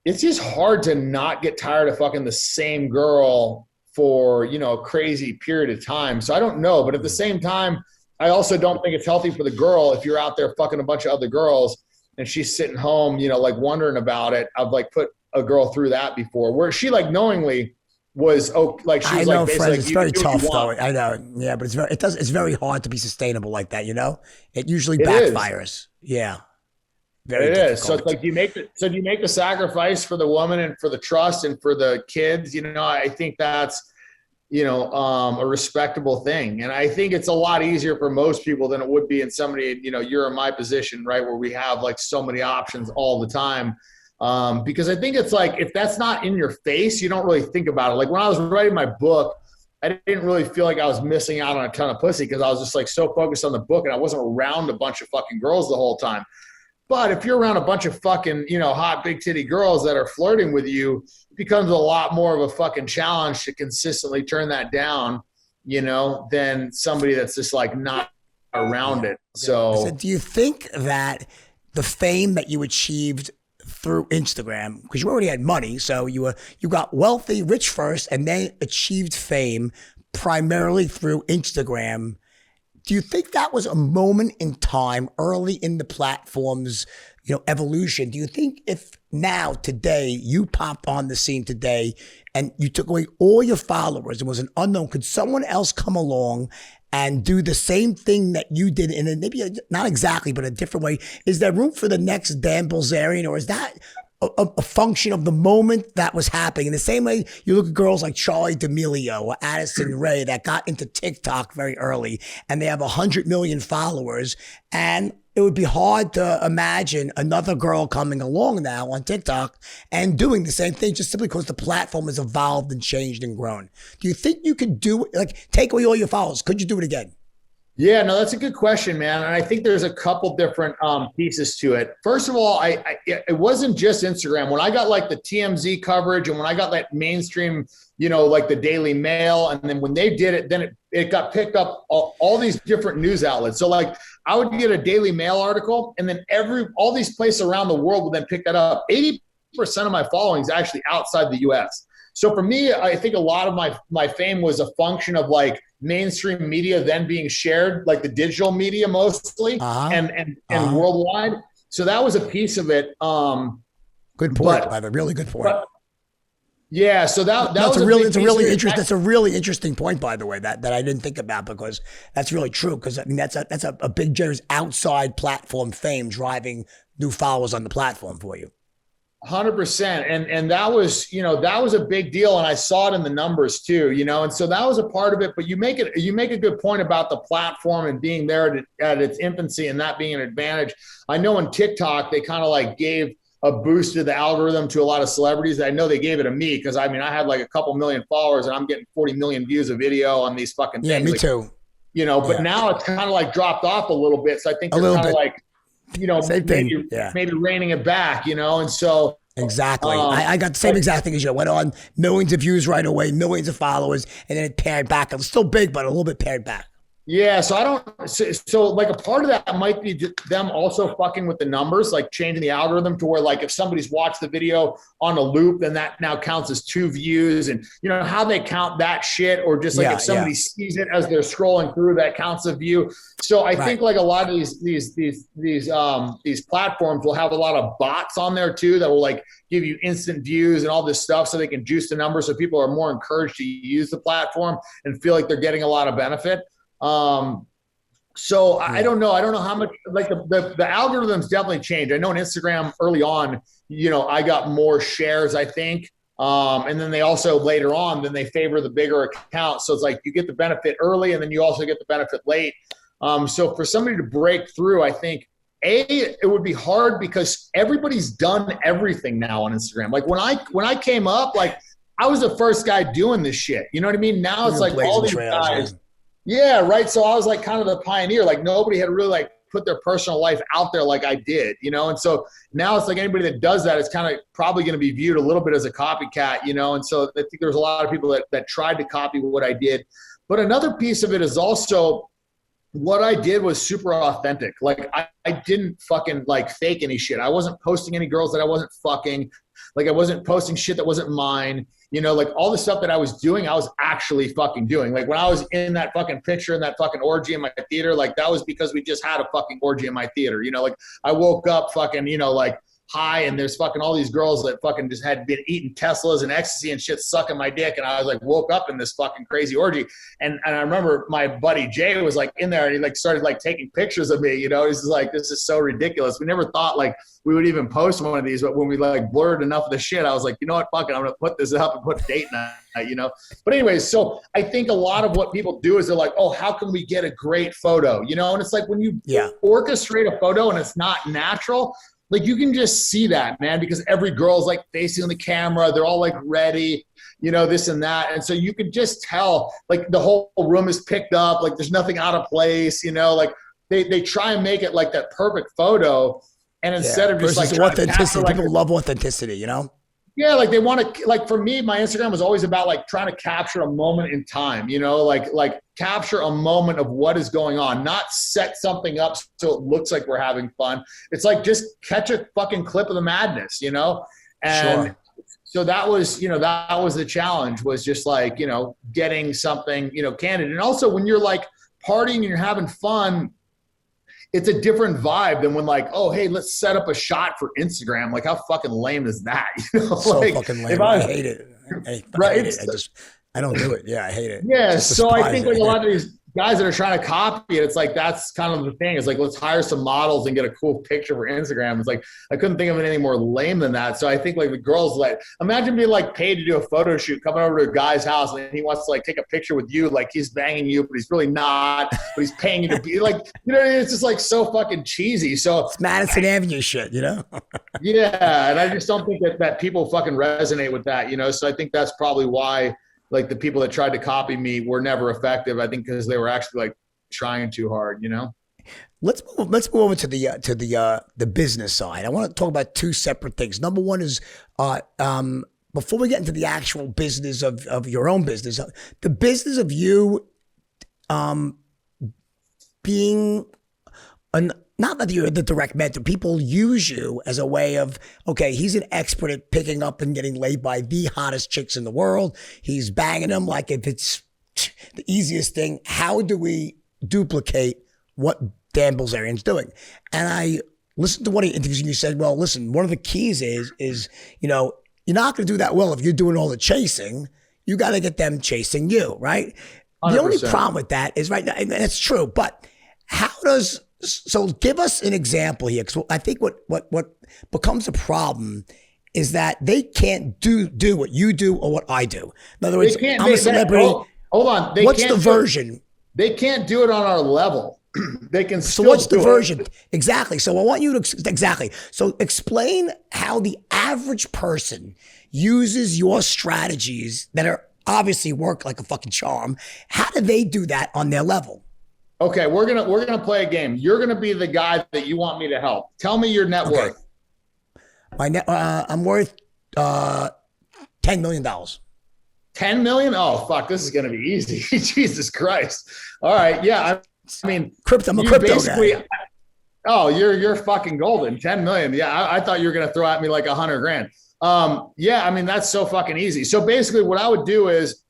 It's just hard to not get tired of fucking the same girl for, you know, a crazy period of time. So I don't know, but at the same time, I also don't think it's healthy for the girl if you're out there fucking a bunch of other girls and she's sitting home, you know, like wondering about it. I've like put a girl through that before where she like knowingly was, oh, like she was, I know, like, friends, it's very tough though. I know. Yeah, but it's very hard to be sustainable like that, you know? It usually backfires. Yeah. Very difficult. Is. So it's like, do you make the sacrifice for the woman and for the trust and for the kids? You know, I think that's, you know, a respectable thing. And I think it's a lot easier for most people than it would be in somebody, you know, you're in my position, right? Where we have like so many options all the time. Because I think it's like, if that's not in your face, you don't really think about it. Like when I was writing my book, I didn't really feel like I was missing out on a ton of pussy because I was just like so focused on the book and I wasn't around a bunch of fucking girls the whole time. But if you're around a bunch of fucking, you know, hot big titty girls that are flirting with you, it becomes a lot more of a fucking challenge to consistently turn that down, you know, than somebody that's just like not around it. So do you think that the fame that you achieved through Instagram, because you already had money, so you got wealthy, rich first, and then achieved fame primarily through Instagram, do you think that was a moment in time early in the platform's, you know, evolution? Do you think if now, today, you popped on the scene today and you took away all your followers and was an unknown, could someone else come along and do the same thing that you did in a, maybe not exactly, but a different way? Is there room for the next Dan Bilzerian, or is that a function of the moment that was happening? In the same way, you look at girls like Charli D'Amelio or Addison Rae that got into TikTok very early and they have 100 million followers, and it would be hard to imagine another girl coming along now on TikTok and doing the same thing just simply because the platform has evolved and changed and grown. Do you think you could do, like, take away all your followers? Could you do it again? Yeah, no, that's a good question, man. And I think there's a couple different pieces to it. First of all, it wasn't just Instagram. When I got like the TMZ coverage and when I got like mainstream, like the Daily Mail, and then when they did it, then it got picked up all these different news outlets. So like I would get a Daily Mail article, and then all these places around the world would then pick that up. 80% of my following is actually outside the US. So for me, I think a lot of my fame was a function of like mainstream media then being shared, like the digital media mostly, and worldwide. So that was a piece of it. Good point, by the way, really good point. Yeah, so that was that's a really interesting point, by the way, that I didn't think about, because that's really true. Because I mean, that's a big generous outside platform fame driving new followers on the platform for you. 100%. And that was, that was a big deal. And I saw it in the numbers too, and so that was a part of it. But you make a good point about the platform and being there at its infancy and that being an advantage. I know on TikTok, they kind of like gave a boost to the algorithm to a lot of celebrities. I know they gave it to me because I mean, I had like a couple million followers and I'm getting 40 million views of video on these fucking things. Yeah, me too. But now it's kind of like dropped off a little bit. So I think they're kind of like, maybe reining it back, and so. Exactly. I got the same exact thing as you. I went on millions of views right away, millions of followers, and then it pared back. It was still big, but a little bit pared back. Yeah, so like a part of that might be them also fucking with the numbers, like changing the algorithm to where like if somebody's watched the video on a loop, then that now counts as 2 views, and how they count that shit, or just like if somebody sees it as they're scrolling through, that counts a view. So I think like a lot of these platforms will have a lot of bots on there too that will like give you instant views and all this stuff so they can juice the numbers so people are more encouraged to use the platform and feel like they're getting a lot of benefit. So I don't know. I don't know how much, like the algorithms definitely changed. I know on Instagram early on, I got more shares, I think. And then they also later on, then they favor the bigger account. So it's like you get the benefit early and then you also get the benefit late. So for somebody to break through, I think it would be hard because everybody's done everything now on Instagram. Like when I came up, like I was the first guy doing this shit. You know what I mean? Now it's like all these guys. Yeah, right. So I was like kind of the pioneer. Like nobody had really like put their personal life out there like I did, And so now it's like anybody that does that is kind of probably going to be viewed a little bit as a copycat, And so I think there's a lot of people that tried to copy what I did. But another piece of it is also what I did was super authentic. Like I didn't fucking like fake any shit. I wasn't posting any girls that I wasn't fucking. Like I wasn't posting shit that wasn't mine. Like all the stuff that I was doing, I was actually fucking doing. Like when I was in that fucking picture in that fucking orgy in my theater, like that was because we just had a fucking orgy in my theater. Like I woke up fucking, like high and there's fucking all these girls that fucking just had been eating Teslas and ecstasy and shit sucking my dick. And I was like, woke up in this fucking crazy orgy. And I remember my buddy Jay was like in there and he like started like taking pictures of me, He's like, this is so ridiculous. We never thought like we would even post one of these, but when we like blurred enough of the shit, I was like, you know what, fuck it, I'm going to put this up and put a date in it, But anyways, so I think a lot of what people do is they're like, oh, how can we get a great photo? And it's like when you orchestrate a photo and it's not natural, like you can just see that, man, because every girl's like facing the camera. They're all like ready, this and that. And so you can just tell like the whole room is picked up. Like there's nothing out of place, like they try and make it like that perfect photo. And instead of just like authenticity, people love authenticity, Yeah, like they want to, like for me, my Instagram was always about like trying to capture a moment in time, like capture a moment of what is going on, not set something up so it looks like we're having fun. It's like just catch a fucking clip of the madness, And so that was, that was the challenge, was just like, getting something, candid. And also when you're like partying and you're having fun, it's a different vibe than when like, oh, hey, let's set up a shot for Instagram. Like how fucking lame is that? So like, fucking lame. I hate it. I hate it. I don't do it. Yeah, I hate it. Yeah. So I think like a lot of these guys that are trying to copy it, it's like that's kind of the thing. It's like, let's hire some models and get a cool picture for Instagram. It's like I couldn't think of anything more lame than that. So I think like the girls, like imagine being like paid to do a photo shoot, coming over to a guy's house and he wants to like take a picture with you, like he's banging you, but he's really not, but he's paying you to be like, it's just like so fucking cheesy. So it's Madison Avenue shit, Yeah, and I just don't think that people fucking resonate with that, So I think that's probably why like the people that tried to copy me were never effective. I think because they were actually like trying too hard, you know? Let's move over to the business side. I want to talk about two separate things. Number one is before we get into the actual business of your own business, the business of you being not that you're the direct mentor. People use you as a way of, okay, he's an expert at picking up and getting laid by the hottest chicks in the world. He's banging them like if it's the easiest thing. How do we duplicate what Dan Bilzerian's doing? And I listened to one of the interviews and you said, well, listen, one of the keys is, you know, you're not going to do that well if you're doing all the chasing. You got to get them chasing you, right? 100%. The only problem with that is right now, and that's true, but so give us an example here. Because I think what becomes a problem is that they can't do what you do or what I do. In other words, I'm a celebrity. Hold on. What's the version? They can't do it on our level. They can still So what's the version? Exactly. So I want you to, So explain how the average person uses your strategies that are obviously work like a fucking charm. How do they do that on their level? Okay, we're gonna play a game. You're gonna be the guy that you want me to help. Tell me your net worth. My net, I'm worth $10 million. 10 million? Oh fuck, this is gonna be easy. Jesus Christ. All right, yeah. I mean, I'm a crypto guy. Oh, you're fucking golden. 10 million. Yeah, I thought you were gonna throw at me like $100,000. Yeah, I mean that's so fucking easy. So basically, what I would do is,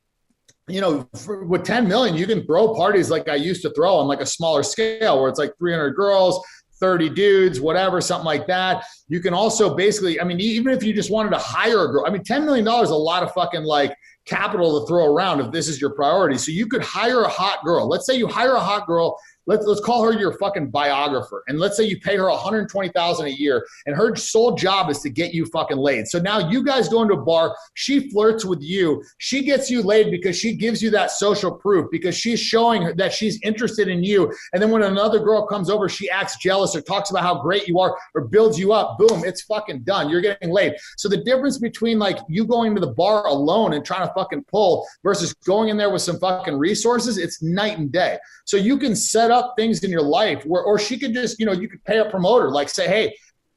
you know, with 10 million, you can throw parties like I used to throw on like a smaller scale where it's like 300 girls, 30 dudes, whatever, something like that. You can also basically, I mean, even if you just wanted to hire a girl, I mean, $10 million is a lot of fucking like capital to throw around if this is your priority. So you could hire a hot girl. Let's say you hire a hot girl. Let's call her your fucking biographer. And let's say you pay her $120,000 a year and her sole job is to get you fucking laid. So now you guys go into a bar, she flirts with you. She gets you laid because she gives you that social proof, because she's showing her that she's interested in you. And then when another girl comes over, she acts jealous or talks about how great you are or builds you up. Boom, it's fucking done. You're getting laid. So the difference between like you going to the bar alone and trying to fucking pull versus going in there with some fucking resources, it's night and day. So you can set up things in your life where, or she could just, you know, you could pay a promoter, like say, hey,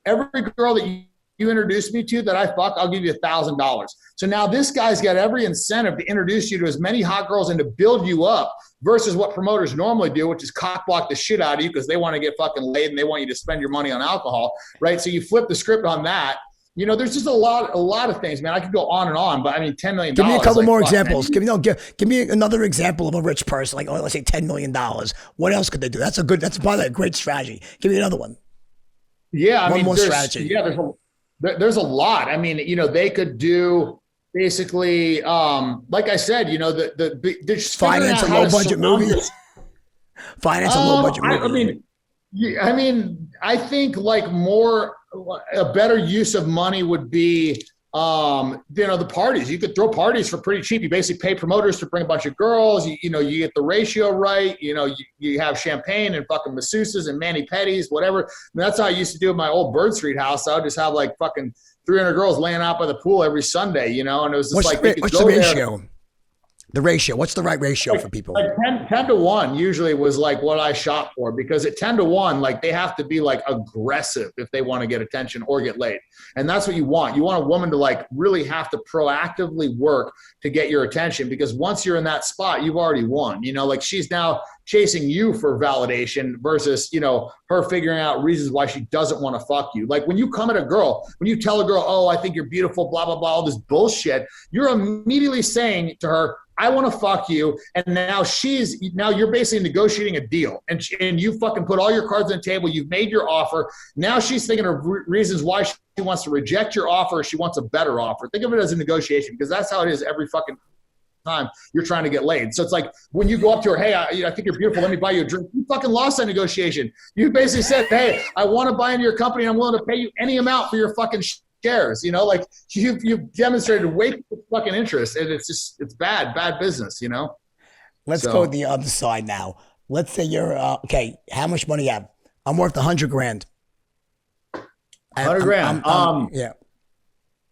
every girl that you introduce me to that I fuck, I'll give you $1,000. So now this guy's got every incentive to introduce you to as many hot girls and to build you up versus what promoters normally do, which is cock block the shit out of you because they want to get fucking laid and they want you to spend your money on alcohol, right? So you flip the script on that. You know, there's just a lot of things, man. I could go on and on, but I mean, $10 million. Give me a couple more examples. Give me another example of a rich person, like, let's say $10 million. What else could they do? That's probably a great strategy. Give me another one. Yeah. I one mean, more strategy. Yeah. There's a lot. I mean, you know, they could do basically, like I said, you know, the finance a low budget movie. Finance a low budget movie. I mean, I think like a better use of money would be, you know, the parties. You could throw parties for pretty cheap. You basically pay promoters to bring a bunch of girls. You know, you get the ratio right. You know, you have champagne and fucking masseuses and mani-pedis, whatever. I mean, that's how I used to do at my old Bird Street house. I would just have like fucking 300 girls laying out by the pool every Sunday, you know, and it was just what's the ratio? The ratio. What's the right ratio for people? Like 10 to 1 usually was like what I shot for, because at 10 to 1, like they have to be like aggressive if they want to get attention or get laid. And that's what you want. You want a woman to like really have to proactively work to get your attention, because once you're in that spot, you've already won. You know, like she's now chasing you for validation versus, you know, her figuring out reasons why she doesn't want to fuck you. Like when you come at a girl, when you tell a girl, oh, I think you're beautiful, blah, blah, blah, all this bullshit, you're immediately saying to her, I want to fuck you. And now you're basically negotiating a deal, and you fucking put all your cards on the table. You've made your offer. Now she's thinking of reasons why she wants to reject your offer. Or she wants a better offer. Think of it as a negotiation, because that's how it is every fucking time you're trying to get laid. So it's like when you go up to her, hey, I think you're beautiful. Let me buy you a drink. You fucking lost that negotiation. You basically said, hey, I want to buy into your company. And I'm willing to pay you any amount for your fucking shares. You know, like you've demonstrated way too much fucking interest, and it's bad business, you know? Let's go to the other side now. Let's say you're, okay, how much money you have? I'm worth $100,000. 100 grand. Yeah.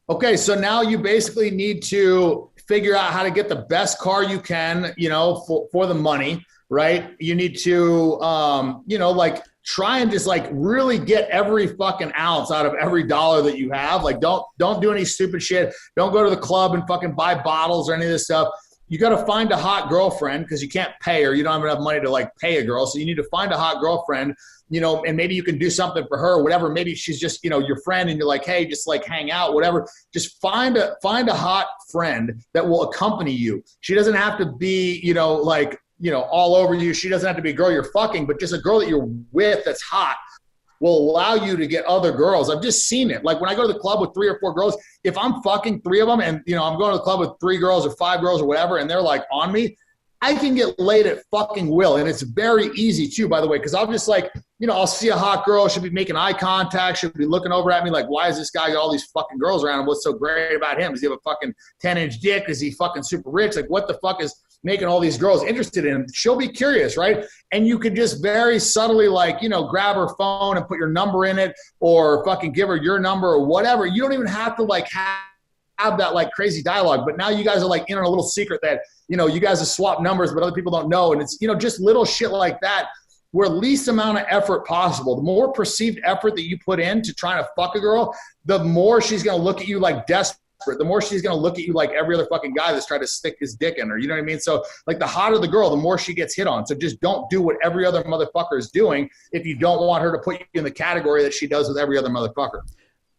Okay. So now you basically need to figure out how to get the best car you can, you know, for the money. right? You need to, like try and just like really get every fucking ounce out of every dollar that you have. Like don't do any stupid shit. Don't go to the club and fucking buy bottles or any of this stuff. You got to find a hot girlfriend because you can't pay her. You don't have enough money to like pay a girl. So you need to find a hot girlfriend, and maybe you can do something for her or whatever. Maybe she's just, your friend and you're like, hey, just like hang out, whatever. Just find a hot friend that will accompany you. She doesn't have to be, all over you. She doesn't have to be a girl you're fucking, but just a girl that you're with that's hot will allow you to get other girls. I've just seen it. Like when I go to the club with 3 or 4 girls, if I'm fucking 3 of them and, I'm going to the club with 3 girls or 5 girls or whatever, and they're like on me, I can get laid at fucking will. And it's very easy too, by the way, because I'll just like, I'll see a hot girl. She'll be making eye contact. She'll be looking over at me like, why is this guy got all these fucking girls around him? What's so great about him? Does he have a fucking 10-inch dick? Is he fucking super rich? Like what the fuck is making all these girls interested in him? She'll be curious, right? And you could just very subtly like, grab her phone and put your number in it or fucking give her your number or whatever. You don't even have to like have that like crazy dialogue, but now you guys are like in on a little secret that, you guys have swapped numbers, but other people don't know. And it's, just little shit like that where least amount of effort possible. The more perceived effort that you put in to trying to fuck a girl, the more she's going to look at you like desperate. The more she's going to look at you like every other fucking guy that's trying to stick his dick in her. You know what I mean? So like the hotter the girl, the more she gets hit on. So just don't do what every other motherfucker is doing if you don't want her to put you in the category that she does with every other motherfucker.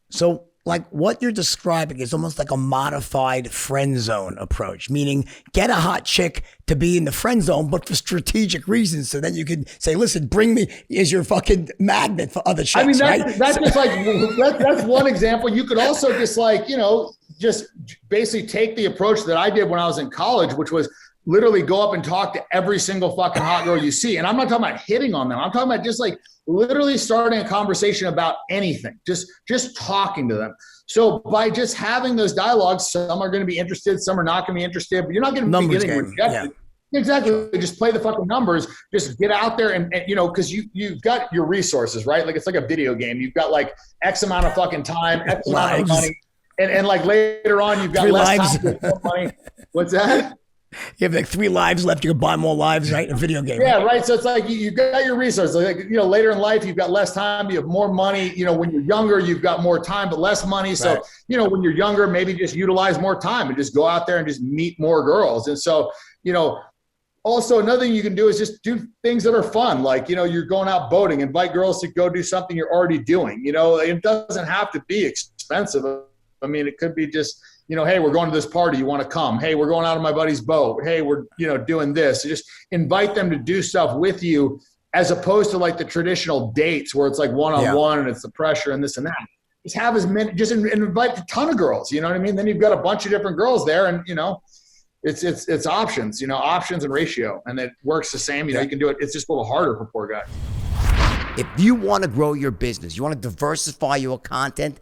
So like what you're describing is almost like a modified friend zone approach, meaning get a hot chick to be in the friend zone, but for strategic reasons. So then you can say, listen, bring me as your fucking magnet for other chicks. I mean, that's just like, that's one example. You could also just like, just basically take the approach that I did when I was in college, which was literally go up and talk to every single fucking hot girl you see. And I'm not talking about hitting on them. I'm talking about just like literally starting a conversation about anything, just talking to them. So by just having those dialogues, some are going to be interested, some are not going to be interested, but you're not going to be getting rejected. Yeah. Exactly. Just play the fucking numbers. Just get out there and because you've got your resources, right? Like it's like a video game. You've got like X amount of fucking time, X amount of money. And like later on, you've got 3 less lives. time, more money. What's that? You have like 3 lives left. You can buy more lives, right? In a video game. Yeah, right. So it's like you've got your resources. Like, later in life, you've got less time. You have more money. When you're younger, you've got more time, but less money. So, right. When you're younger, maybe just utilize more time and just go out there and just meet more girls. And so, also another thing you can do is just do things that are fun. Like, you're going out boating, invite girls to go do something you're already doing. It doesn't have to be expensive. I mean, it could be just, hey, we're going to this party. You want to come? Hey, we're going out on my buddy's boat. Hey, we're, doing this. So just invite them to do stuff with you as opposed to like the traditional dates where it's like one-on-one and it's the pressure and this and that. Just have as many, just invite a ton of girls. You know what I mean? Then you've got a bunch of different girls there and, it's options, options and ratio. And it works the same. You can do it. It's just a little harder for poor guys. If you want to grow your business, you want to diversify your content,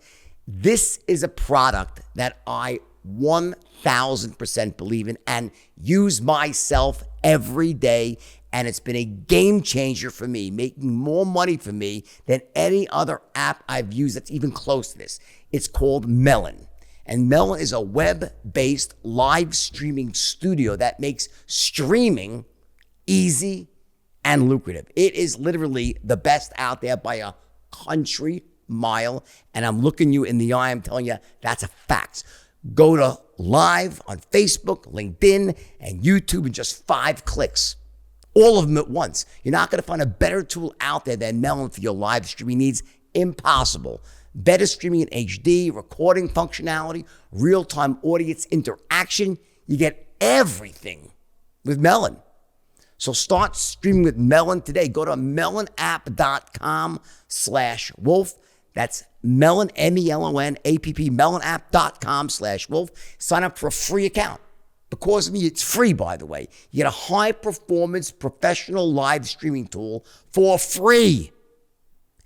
this is a product that I 1000% believe in and use myself every day. And it's been a game changer for me, making more money for me than any other app I've used that's even close to this. It's called Melon. And Melon is a web-based live streaming studio that makes streaming easy and lucrative. It is literally the best out there by a country mile, and I'm looking you in the eye. I'm telling you, that's a fact. Go to live on Facebook, LinkedIn, and YouTube in just 5 clicks. All of them at once. You're not going to find a better tool out there than Melon for your live streaming needs. Impossible. Better streaming in HD, recording functionality, real-time audience interaction. You get everything with Melon. So start streaming with Melon today. Go to melonapp.com/wolf. That's Melon, MELON-APP, melonapp.com/wolf. Sign up for a free account. Because of me, it's free, by the way. You get a high-performance professional live streaming tool for free.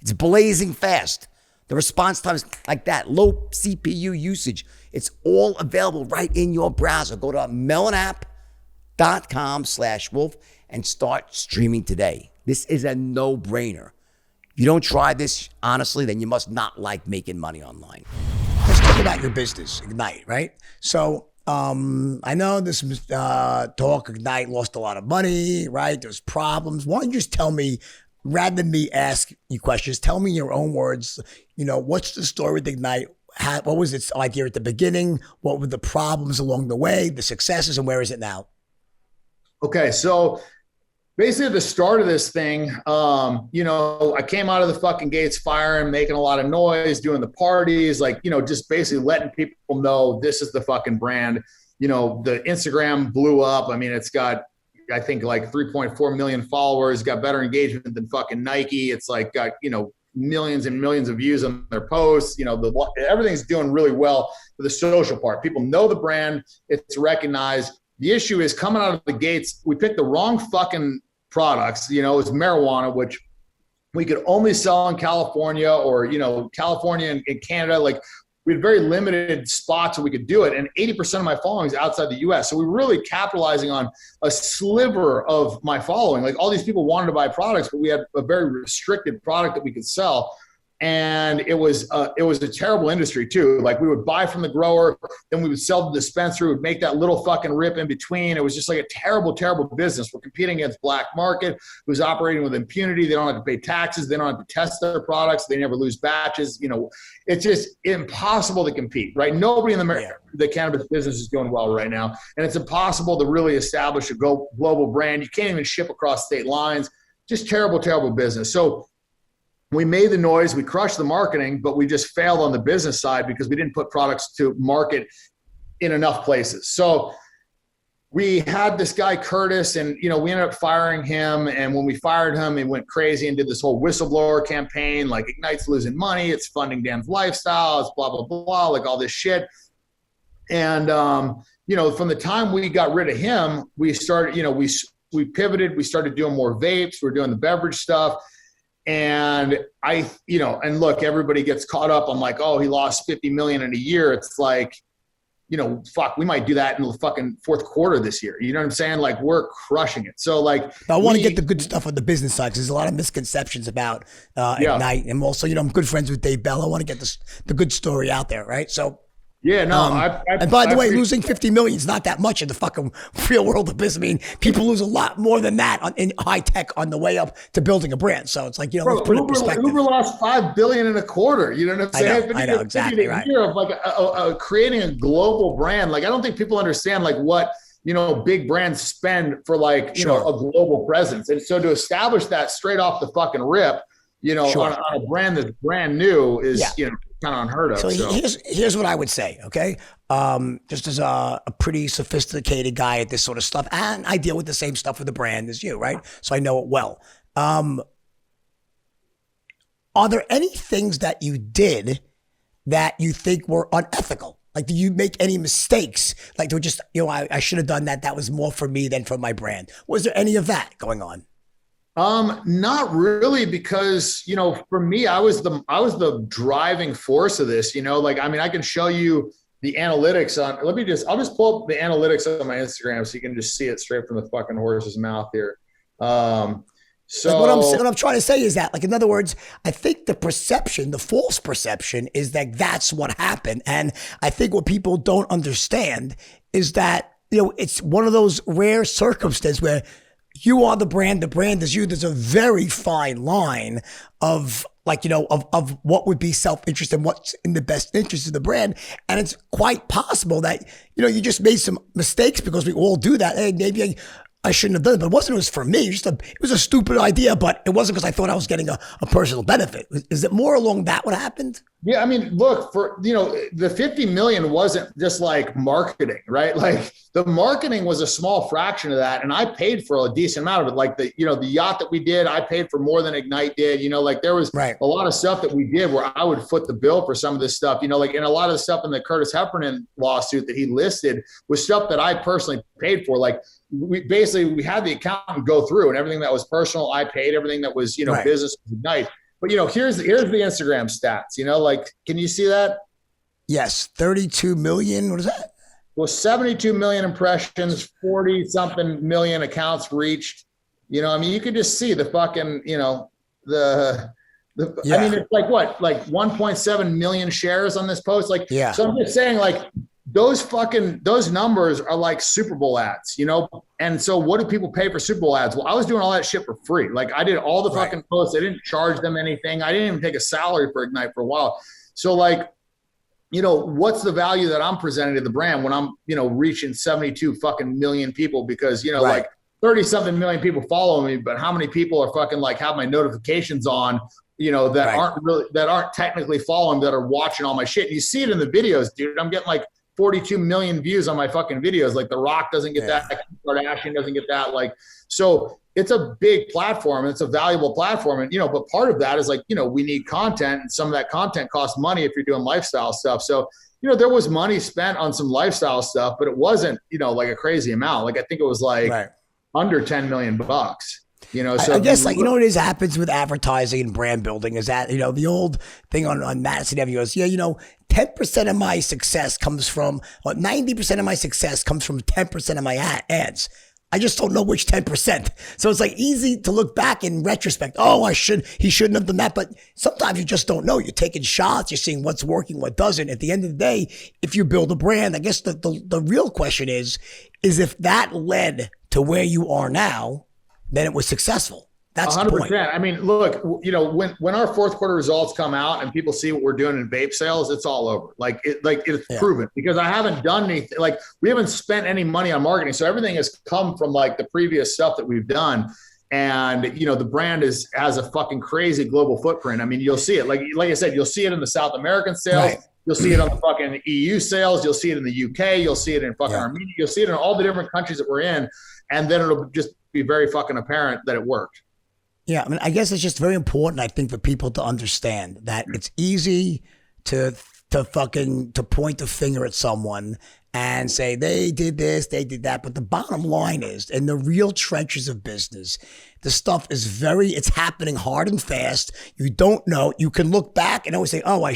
It's blazing fast. The response time is like that, low CPU usage. It's all available right in your browser. Go to melonapp.com/wolf and start streaming today. This is a no-brainer. If you don't try this, honestly, then you must not like making money online. Let's talk about your business, Ignite, right? So I know this was talk Ignite lost a lot of money, right? There's problems. Why don't you just tell me, rather than me ask you questions, tell me in your own words, what's the story with Ignite? What was its idea at the beginning? What were the problems along the way, the successes, and where is it now? Okay, so basically at the start of this thing, I came out of the fucking gates firing, making a lot of noise, doing the parties, just basically letting people know this is the fucking brand. The Instagram blew up. I mean, it's got, I think, like 3.4 million followers, got better engagement than fucking Nike. It's like got, millions and millions of views on their posts. Everything's doing really well for the social part. People know the brand. It's recognized. The issue is coming out of the gates, we picked the wrong fucking products. It was marijuana, which we could only sell in California or, California and Canada. Like, we had very limited spots where we could do it. And 80% of my following is outside the US. So we're really capitalizing on a sliver of my following. Like, all these people wanted to buy products, but we had a very restricted product that we could sell. And it was a terrible industry too. Like, we would buy from the grower, then we would sell the dispensary, would make that little fucking rip in between. It was just like a terrible, terrible business. We're competing against black market, who's operating with impunity. They don't have to pay taxes. They don't have to test their products. They never lose batches. It's just impossible to compete, right? Nobody in the cannabis business is doing well right now. And it's impossible to really establish a global brand. You can't even ship across state lines. Just terrible, terrible business. So we made the noise, we crushed the marketing, but we just failed on the business side because we didn't put products to market in enough places. So we had this guy, Curtis, and, we ended up firing him. And when we fired him, he went crazy and did this whole whistleblower campaign, like, Ignite's losing money, it's funding Dan's lifestyle, it's blah, blah, blah, like all this shit. And, from the time we got rid of him, we started, we pivoted, we started doing more vapes, we're doing the beverage stuff. And and look, everybody gets caught up on like, oh, he lost 50 million in a year. It's like, fuck, we might do that in the fucking fourth quarter this year. You know what I'm saying? Like, we're crushing it. So like, but I want to get the good stuff on the business side, because there's a lot of misconceptions about Ignite. And also, I'm good friends with Dave Bell. I want to get the good story out there, right? So yeah, no. And by the way, losing 50 million is not that much in the fucking real world of business. I mean, people lose a lot more than that in high tech on the way up to building a brand. So it's like, let's put it in perspective. Uber lost $5 billion in a quarter. You know what I'm saying? I know exactly right. Of like creating a global brand. Like, I don't think people understand like what big brands spend for like a global presence. And so to establish that straight off the fucking rip, on a brand that's brand new is kind of unheard of. So here's what I would say, okay? Just as a pretty sophisticated guy at this sort of stuff, and I deal with the same stuff with the brand as you, right? So I know it well. Are there any things that you did that you think were unethical? Like, did you make any mistakes? Like, they were just, I should have done that. That was more for me than for my brand. Was there any of that going on? Not really, because, for me, I was the driving force of this, I can show you the analytics on, I'll just pull up the analytics on my Instagram so you can just see it straight from the fucking horse's mouth here. So what I'm trying to say is that, like, in other words, I think the false perception is that that's what happened. And I think what people don't understand is that, it's one of those rare circumstances where you are the brand is you. There's a very fine line of of what would be self-interest and what's in the best interest of the brand. And it's quite possible that, you just made some mistakes, because we all do that. Hey, maybe I shouldn't have done it, but it wasn't. It was for me. It was a stupid idea, but it wasn't because I thought I was getting a personal benefit. Is it more along that what happened? Yeah, I mean, look, for the 50 million wasn't just like marketing, right? Like, the marketing was a small fraction of that, and I paid for a decent amount of it. Like the yacht that we did, I paid for more than Ignite did. Like, there was a lot of stuff that we did where I would foot the bill for some of this stuff. And a lot of the stuff in the Curtis Heffernan lawsuit that he listed was stuff that I personally paid for. Like, we had the accountant go through, and everything that was personal, I paid. Everything that was business was Ignite. But here's the Instagram stats. Can you see that? Yes, 32 million. What is that? Well, 72 million impressions, 40 something million accounts reached. You could just see the fucking, I mean, it's like what, like 1.7 million shares on this post. So I'm just saying, like, those numbers are like Super Bowl ads, you know? And so what do people pay for Super Bowl ads? Well, I was doing all that shit for free. Like I did all the fucking posts. I didn't charge them anything. I didn't even take a salary for Ignite for a while. So like, you know, what's the value that I'm presenting to the brand when I'm, you know, reaching 72 fucking million people because, you know, like 30 something million people follow me, but how many people are fucking like have my notifications on, you know, that aren't technically following, that are watching all my shit. And you see it in the videos, dude. I'm getting like 42 million views on my fucking videos. Like The Rock doesn't get that. Kardashian doesn't get that. Like, so it's a big platform. It's a valuable platform. And, you know, but part of that is like, you know, we need content, and some of that content costs money if you're doing lifestyle stuff. So, you know, there was money spent on some lifestyle stuff, but it wasn't, you know, like a crazy amount. Like, I think it was like under 10 million bucks. You know, so I guess like, you know what is happens with advertising and brand building is that, you know, the old thing on Madison Avenue goes, yeah, you know, 10% of my success comes from, or 90% of my success comes from 10% of my ads. I just don't know which 10%. So it's like easy to look back in retrospect. Oh, he shouldn't have done that. But sometimes you just don't know. You're taking shots. You're seeing what's working, what doesn't. At the end of the day, if you build a brand, I guess the real question is if that led to where you are now, then it was successful. That's 100%. The point. I mean, look, you know, when our fourth quarter results come out and people see what we're doing in vape sales, it's all over. It's proven, because I haven't done anything. Like, we haven't spent any money on marketing. So everything has come from like the previous stuff that we've done. And, you know, the brand has a fucking crazy global footprint. I mean, you'll see it. Like I said, you'll see it in the South American sales. Right. You'll see it on the fucking EU sales. You'll see it in the UK. You'll see it in fucking Armenia. You'll see it in all the different countries that we're in. And then it'll just be very fucking apparent that it worked. Yeah, I mean, I guess it's just very important, I think, for people to understand that it's easy to point the finger at someone and say they did this, they did that. But the bottom line is, in the real trenches of business, the stuff is it's happening hard and fast. You don't know. You can look back and always say, oh, I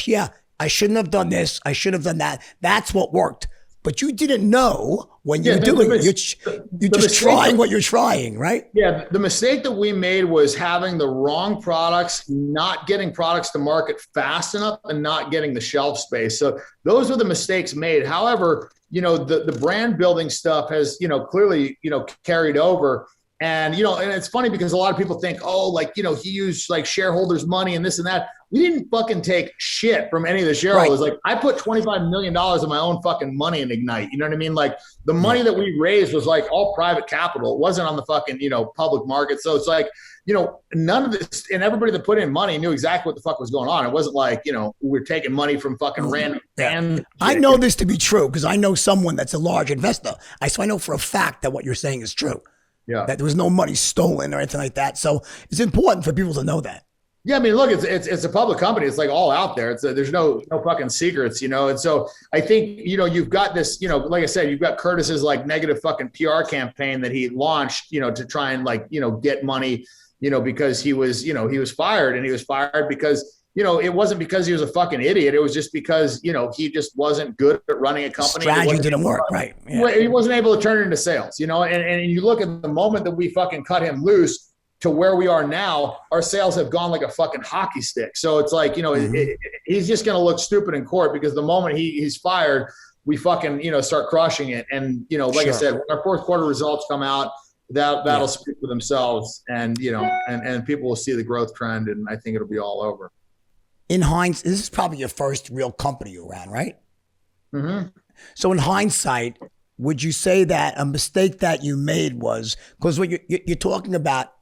shouldn't have done this. I should have done that. That's what worked. But you didn't know when you're doing it. You're just trying what you're trying, right? Yeah. The mistake that we made was having the wrong products, not getting products to market fast enough, and not getting the shelf space. So those are the mistakes made. However, you know, the brand building stuff has, you know, clearly, you know, carried over. And, you know, and it's funny because a lot of people think, oh, like, you know, he used like shareholders' money and this and that. We didn't fucking take shit from any of the shareholders. Right. Like, I put $25 million of my own fucking money in Ignite. You know what I mean? Like, the money that we raised was like all private capital. It wasn't on the fucking, you know, public market. So it's like, you know, none of this, and everybody that put in money knew exactly what the fuck was going on. It wasn't like, you know, we're taking money from fucking random fans. I know this to be true because I know someone that's a large investor. So I know for a fact that what you're saying is true. Yeah. That there was no money stolen or anything like that. So it's important for people to know that. Yeah, I mean, look, it's a public company. It's like all out there. There's no fucking secrets, you know. And so I think, you know, you've got this, you know, like I said, you've got Curtis's like negative fucking PR campaign that he launched, you know, to try and like, you know, get money, you know, because he was fired, and he was fired because, you know, it wasn't because he was a fucking idiot. It was just because, you know, he just wasn't good at running a company. Strategy didn't work, right? Yeah. He wasn't able to turn it into sales, you know. And you look at the moment that we fucking cut him loose to where we are now, our sales have gone like a fucking hockey stick. So it's like, you know, he's just going to look stupid in court because the moment he's fired, we fucking, you know, start crushing it. And, you know, like I said, when our fourth quarter results come out, that'll speak for themselves, and, you know, and people will see the growth trend, and I think it'll be all over. In hindsight, this is probably your first real company you ran, right? Mm-hmm. So in hindsight, would you say that a mistake that you made was, because what you're talking about,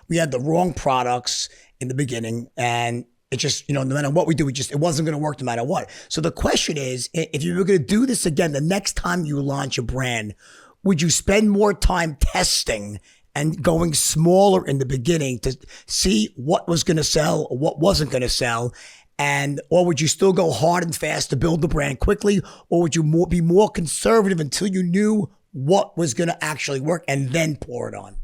we had the wrong products in the beginning, and it just, you know, no matter what we do, it wasn't going to work no matter what. So the question is, if you were going to do this again, the next time you launch a brand, would you spend more time testing and going smaller in the beginning to see what was going to sell or what wasn't going to sell? Or would you still go hard and fast to build the brand quickly? Or would you be more conservative until you knew what was going to actually work and then pour it on?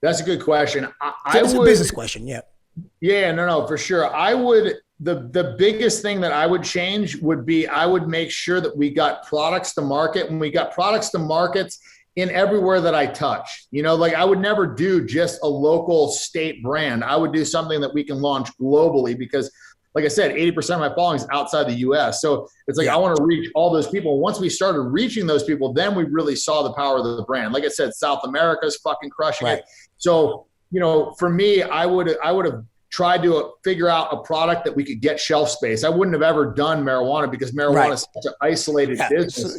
That's a good question. It's a business question, yeah. Yeah, no, for sure. The biggest thing that I would change would be, I would make sure that we got products to market, and we got products to markets in everywhere that I touch. You know, like, I would never do just a local state brand. I would do something that we can launch globally, because like I said, 80% of my following is outside the US. So it's like, I want to reach all those people. Once we started reaching those people, then we really saw the power of the brand. Like I said, South America is fucking crushing it. So, you know, for me, I would have tried to figure out a product that we could get shelf space. I wouldn't have ever done marijuana because marijuana is such an isolated business.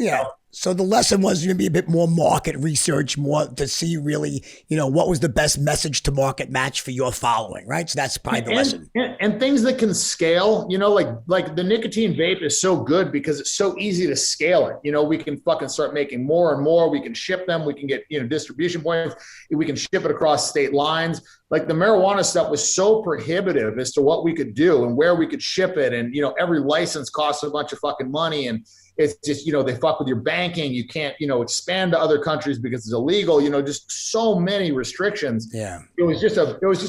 So the lesson was going to be a bit more market research, more to see really, you know, what was the best message to market match for your following, right? So that's probably the lesson. And things that can scale, you know, like the nicotine vape is so good because it's so easy to scale it. You know, we can fucking start making more and more. We can ship them. We can get, you know, distribution points. We can ship it across state lines. Like the marijuana stuff was so prohibitive as to what we could do and where we could ship it. And, you know, every license costs a bunch of fucking money. And it's just, you know, they fuck with your banking. You can't, you know, expand to other countries because it's illegal, you know, just so many restrictions. Yeah. It was just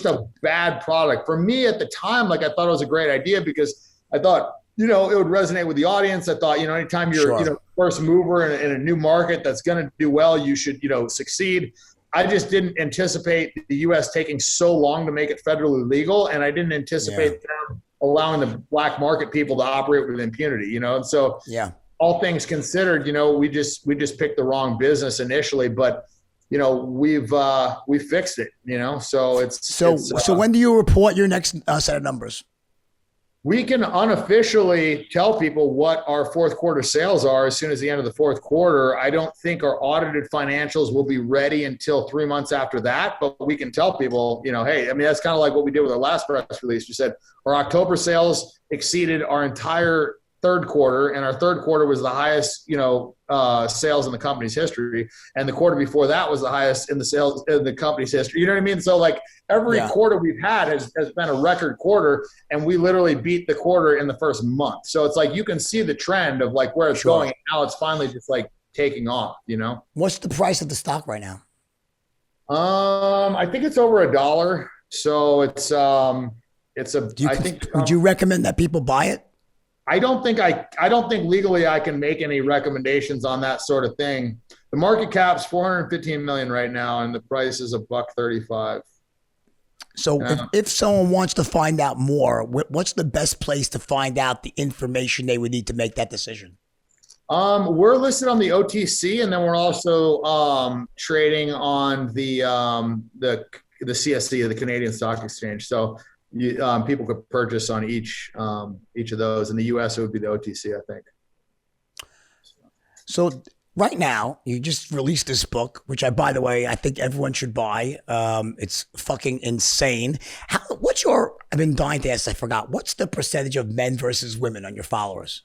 a bad product for me at the time. Like I thought it was a great idea because I thought, you know, it would resonate with the audience. I thought, you know, anytime you're, you know, first mover in a new market that's going to do well, you should, you know, succeed. I just didn't anticipate the U.S. taking so long to make it federally legal. And I didn't anticipate them allowing the black market people to operate with impunity, you know? And so, all things considered, you know, we just picked the wrong business initially, but you know, we fixed it, you know, so so when do you report your next set of numbers? We can unofficially tell people what our fourth quarter sales are as soon as the end of the fourth quarter. I don't think our audited financials will be ready until 3 months after that, but we can tell people, you know, hey, I mean, that's kind of like what we did with our last press release. We said our October sales exceeded our entire third quarter, and our third quarter was the highest, you know, sales in the company's history, and the quarter before that was the highest in the sales in the company's history. You know what I mean? So like every quarter we've had has been a record quarter, and we literally beat the quarter in the first month. So it's like you can see the trend of like where it's going, and now it's finally just like taking off. You know, what's the price of the stock right now? I think it's over $1. So it's would you recommend that people buy it? I don't think legally I can make any recommendations on that sort of thing. The market cap's $415 million right now, and the price is $1.35. So if someone wants to find out more, what's the best place to find out the information they would need to make that decision? We're listed on the OTC, and then we're also trading on the CSE, the Canadian Stock Exchange. So people could purchase on each of those. In the US, it would be the OTC, I think. So right now, you just released this book, which by the way, I think everyone should buy. It's fucking insane. I've been dying to ask, I forgot. What's the percentage of men versus women on your followers?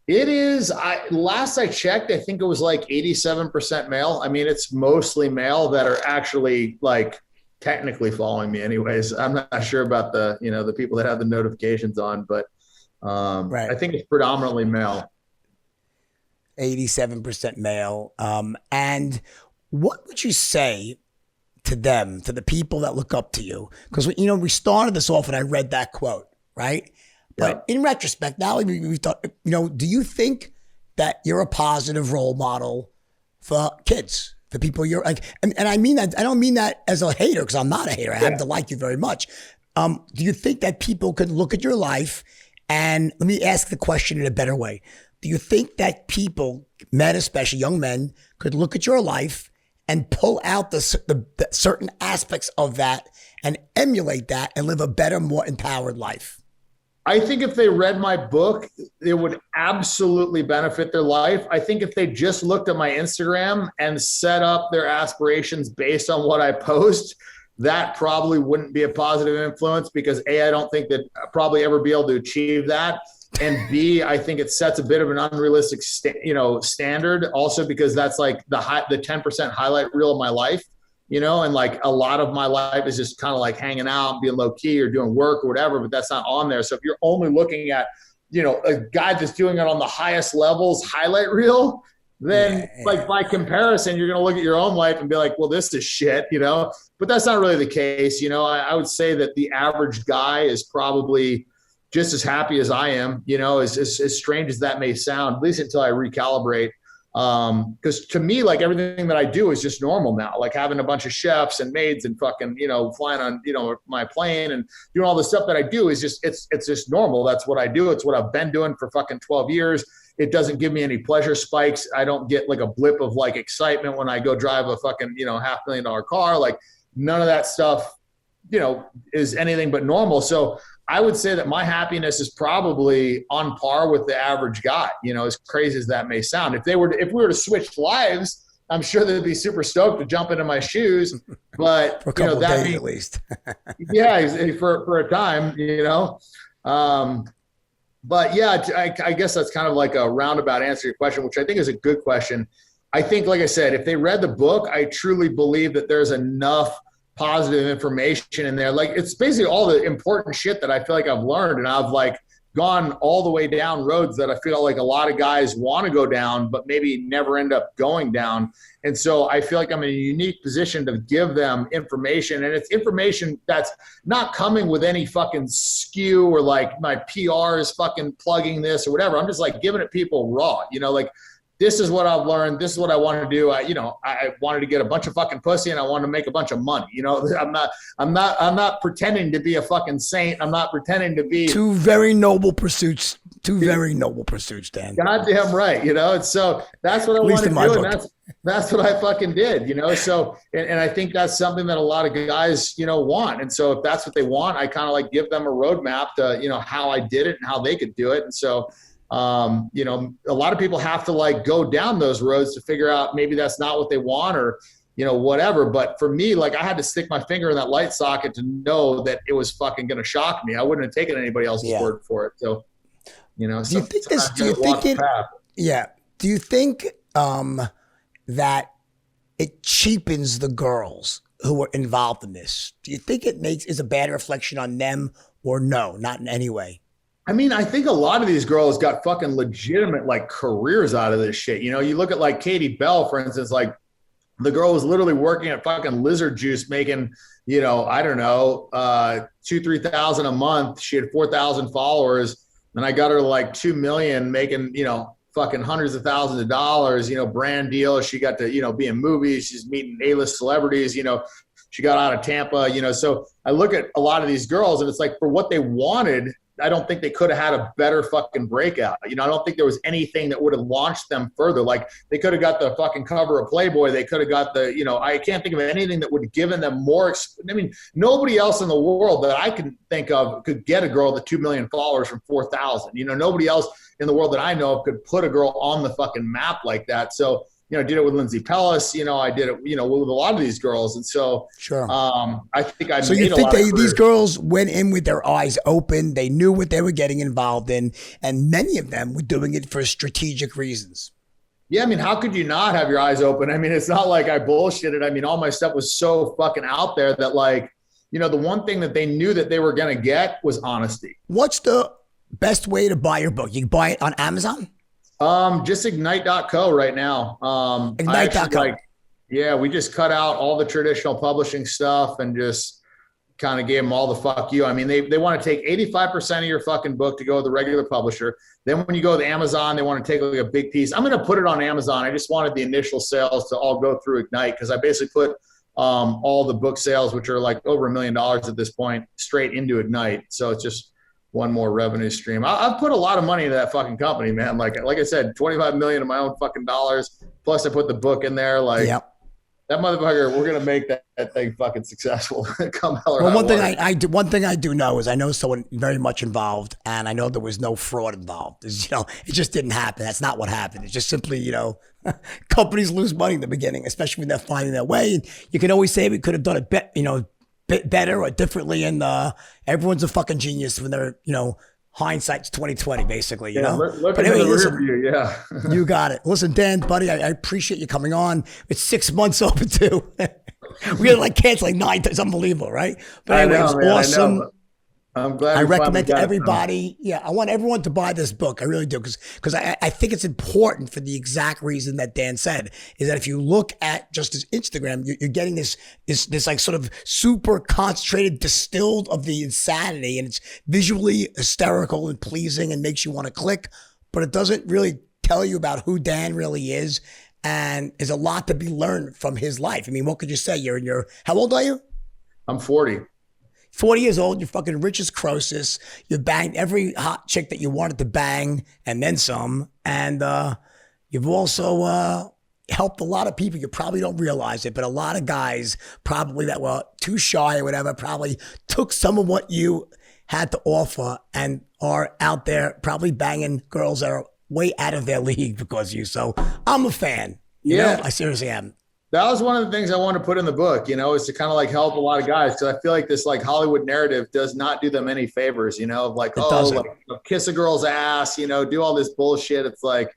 It is, last I checked, I think it was like 87% male. I mean, it's mostly male that are actually like technically following me anyways. I'm not sure about the, you know, the people that have the notifications on, but I think it's predominantly male. 87% male. And what would you say to them, to the people that look up to you? Because, you know, we started this off and I read that quote, right? But in retrospect, now we thought, you know, do you think that you're a positive role model for kids? The people you're like, and I mean that, I don't mean that as a hater, because I'm not a hater. I happen to like you very much. Do you think that people could look at your life, and let me ask the question in a better way. Do you think that people, men especially, young men, could look at your life and pull out the certain aspects of that and emulate that and live a better, more empowered life? I think if they read my book, it would absolutely benefit their life. I think if they just looked at my Instagram and set up their aspirations based on what I post, that probably wouldn't be a positive influence because A, I don't think that I'll probably ever be able to achieve that. And B, I think it sets a bit of an unrealistic standard also because that's like the 10% highlight reel of my life. You know, and like a lot of my life is just kind of like hanging out, being low key or doing work or whatever, but that's not on there. So if you're only looking at, you know, a guy that's doing it on the highest levels highlight reel, then like by comparison, you're going to look at your own life and be like, well, this is shit, you know, but that's not really the case. You know, I would say that the average guy is probably just as happy as I am, you know, as strange as that may sound, at least until I recalibrate. Because to me, like everything that I do is just normal now. Like having a bunch of chefs and maids and fucking, flying on, my plane and doing all the stuff that I do is just, it's just normal. That's what I do. It's what I've been doing for fucking 12 years. It doesn't give me any pleasure spikes. I don't get like a blip of like excitement when I go drive a fucking, $500,000 car. Like none of that stuff, is anything but normal. So I would say that my happiness is probably on par with the average guy, as crazy as that may sound. If we were to switch lives, I'm sure they'd be super stoked to jump into my shoes, but for a couple of days at least. Yeah, for a time, but yeah, I guess that's kind of like a roundabout answer to your question, which I think is a good question. I think, like I said, if they read the book, I truly believe that there's enough positive information in there. Like it's basically all the important shit that I feel like I've learned, and I've like gone all the way down roads that I feel like a lot of guys want to go down, but maybe never end up going down. And so I feel like I'm in a unique position to give them information, and it's information that's not coming with any fucking skew or like my PR is fucking plugging this or whatever. I'm just like giving it people raw, like this is what I've learned. This is what I want to do. I wanted to get a bunch of fucking pussy and I wanted to make a bunch of money. I'm not pretending to be a fucking saint. I'm not pretending to be two very noble pursuits, Dan. Goddamn right. And so that's what I want to do. And that's what I fucking did, So, and I think that's something that a lot of guys, want. And so if that's what they want, I kind of like give them a roadmap to, how I did it and how they could do it. And so, a lot of people have to like go down those roads to figure out maybe that's not what they want or, whatever. But for me, like I had to stick my finger in that light socket to know that it was fucking going to shock me. I wouldn't have taken anybody else's word for it. So, do you think that it cheapens the girls who were involved in this? Do you think is a bad reflection on them or no, not in any way? I mean, I think a lot of these girls got fucking legitimate like careers out of this shit. You look at like Katie Bell, for instance, like the girl was literally working at fucking Lizard Juice making, I don't know, 2,000-3,000 a month. She had 4,000 followers. And I got her like 2 million making, fucking hundreds of thousands of dollars, brand deals. She got to, be in movies. She's meeting A-list celebrities, she got out of Tampa, so I look at a lot of these girls and it's like for what they wanted, I don't think they could have had a better fucking breakout. I don't think there was anything that would have launched them further. Like they could have got the fucking cover of Playboy. They could have got the, I can't think of anything that would have given them more. Nobody else in the world that I can think of could get a girl with 2 million followers from 4,000. Nobody else in the world that I know of could put a girl on the fucking map like that. So, I did it with Lindsay Pellis. I did it, with a lot of these girls. And so, sure. I think I So made you think a lot of these girls went in with their eyes open? They knew what they were getting involved in, and many of them were doing it for strategic reasons. Yeah, I mean, how could you not have your eyes open? I mean, it's not like I bullshitted. I mean, all my stuff was so fucking out there that like, the one thing that they knew that they were going to get was honesty. What's the best way to buy your book? You can buy it on Amazon? Just ignite.co right now. Ignite.co. We just cut out all the traditional publishing stuff and just kind of gave them all the fuck you. I mean, they want to take 85% of your fucking book to go to the regular publisher. Then when you go to Amazon, they want to take like a big piece. I'm going to put it on Amazon. I just wanted the initial sales to all go through Ignite because I basically put all the book sales, which are like over $1 million at this point, straight into Ignite. So it's just one more revenue stream. I've put a lot of money into that fucking company, man. Like I said, 25 million of my own fucking dollars. Plus I put the book in there. Like that motherfucker, we're going to make that thing fucking successful. Come hell or high water. One thing I do know is I know someone very much involved, and I know there was no fraud involved. It just didn't happen. That's not what happened. It's just simply, companies lose money in the beginning, especially when they're finding their way. And you can always say we could have done it bit better or differently, and everyone's a fucking genius when they're hindsight's 2020 basically, Look but anyway, listen, yeah. You got it. Listen, Dan, buddy, I appreciate you coming on. It's 6 months overdue. We had like canceling 9 times. It's unbelievable, right? But anyway, it's awesome. I'm glad. I recommend to everybody. Yeah, I want everyone to buy this book. I really do, because I think it's important for the exact reason that Dan said, is that if you look at just his Instagram, you're getting this like sort of super concentrated, distilled of the insanity, and it's visually hysterical and pleasing and makes you want to click, but it doesn't really tell you about who Dan really is. And there's a lot to be learned from his life. I mean, what could you say? How old are you? I'm 40. 40 years old, you're fucking rich as Croesus. You banged every hot chick that you wanted to bang and then some. And you've also helped a lot of people. You probably don't realize it, but a lot of guys probably that were too shy or whatever probably took some of what you had to offer and are out there probably banging girls that are way out of their league because of you. So I'm a fan. You know? I seriously am. That was one of the things I wanted to put in the book, is to kind of like help a lot of guys. Because I feel like this like Hollywood narrative does not do them any favors, of like, kiss a girl's ass, do all this bullshit. It's like,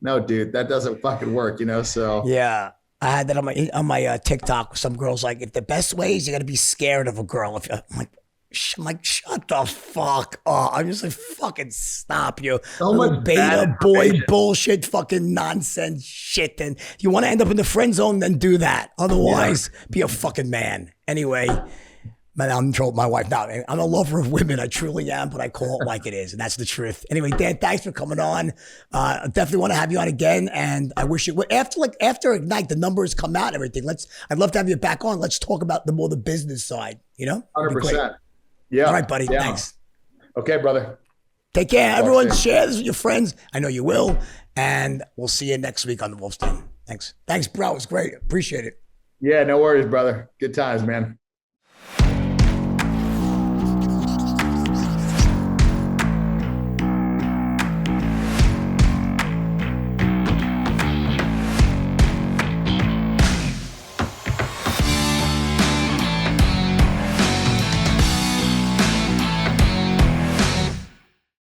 no, dude, that doesn't fucking work, so. Yeah. I had that on my TikTok with some girls like, if the best way is you got to be scared of a girl. I'm like, shut the fuck up. I'm just like, fucking stop you. So much beta boy bullshit, fucking nonsense shit. And if you want to end up in the friend zone, then do that. Otherwise, be a fucking man. Anyway, man, I'm in trouble with my wife. No, I'm a lover of women. I truly am, but I call it like it is. And that's the truth. Anyway, Dan, thanks for coming on. I definitely want to have you on again. And I wish after Ignite, the numbers come out and everything. I'd love to have you back on. Let's talk about the business side, 100%. Yeah. All right, buddy. Yeah. Thanks. Okay, brother. Take care. Everyone share this with your friends. I know you will. And we'll see you next week on the Wolf's Den. Thanks. Thanks, bro. It was great. Appreciate it. Yeah, no worries, brother. Good times, man.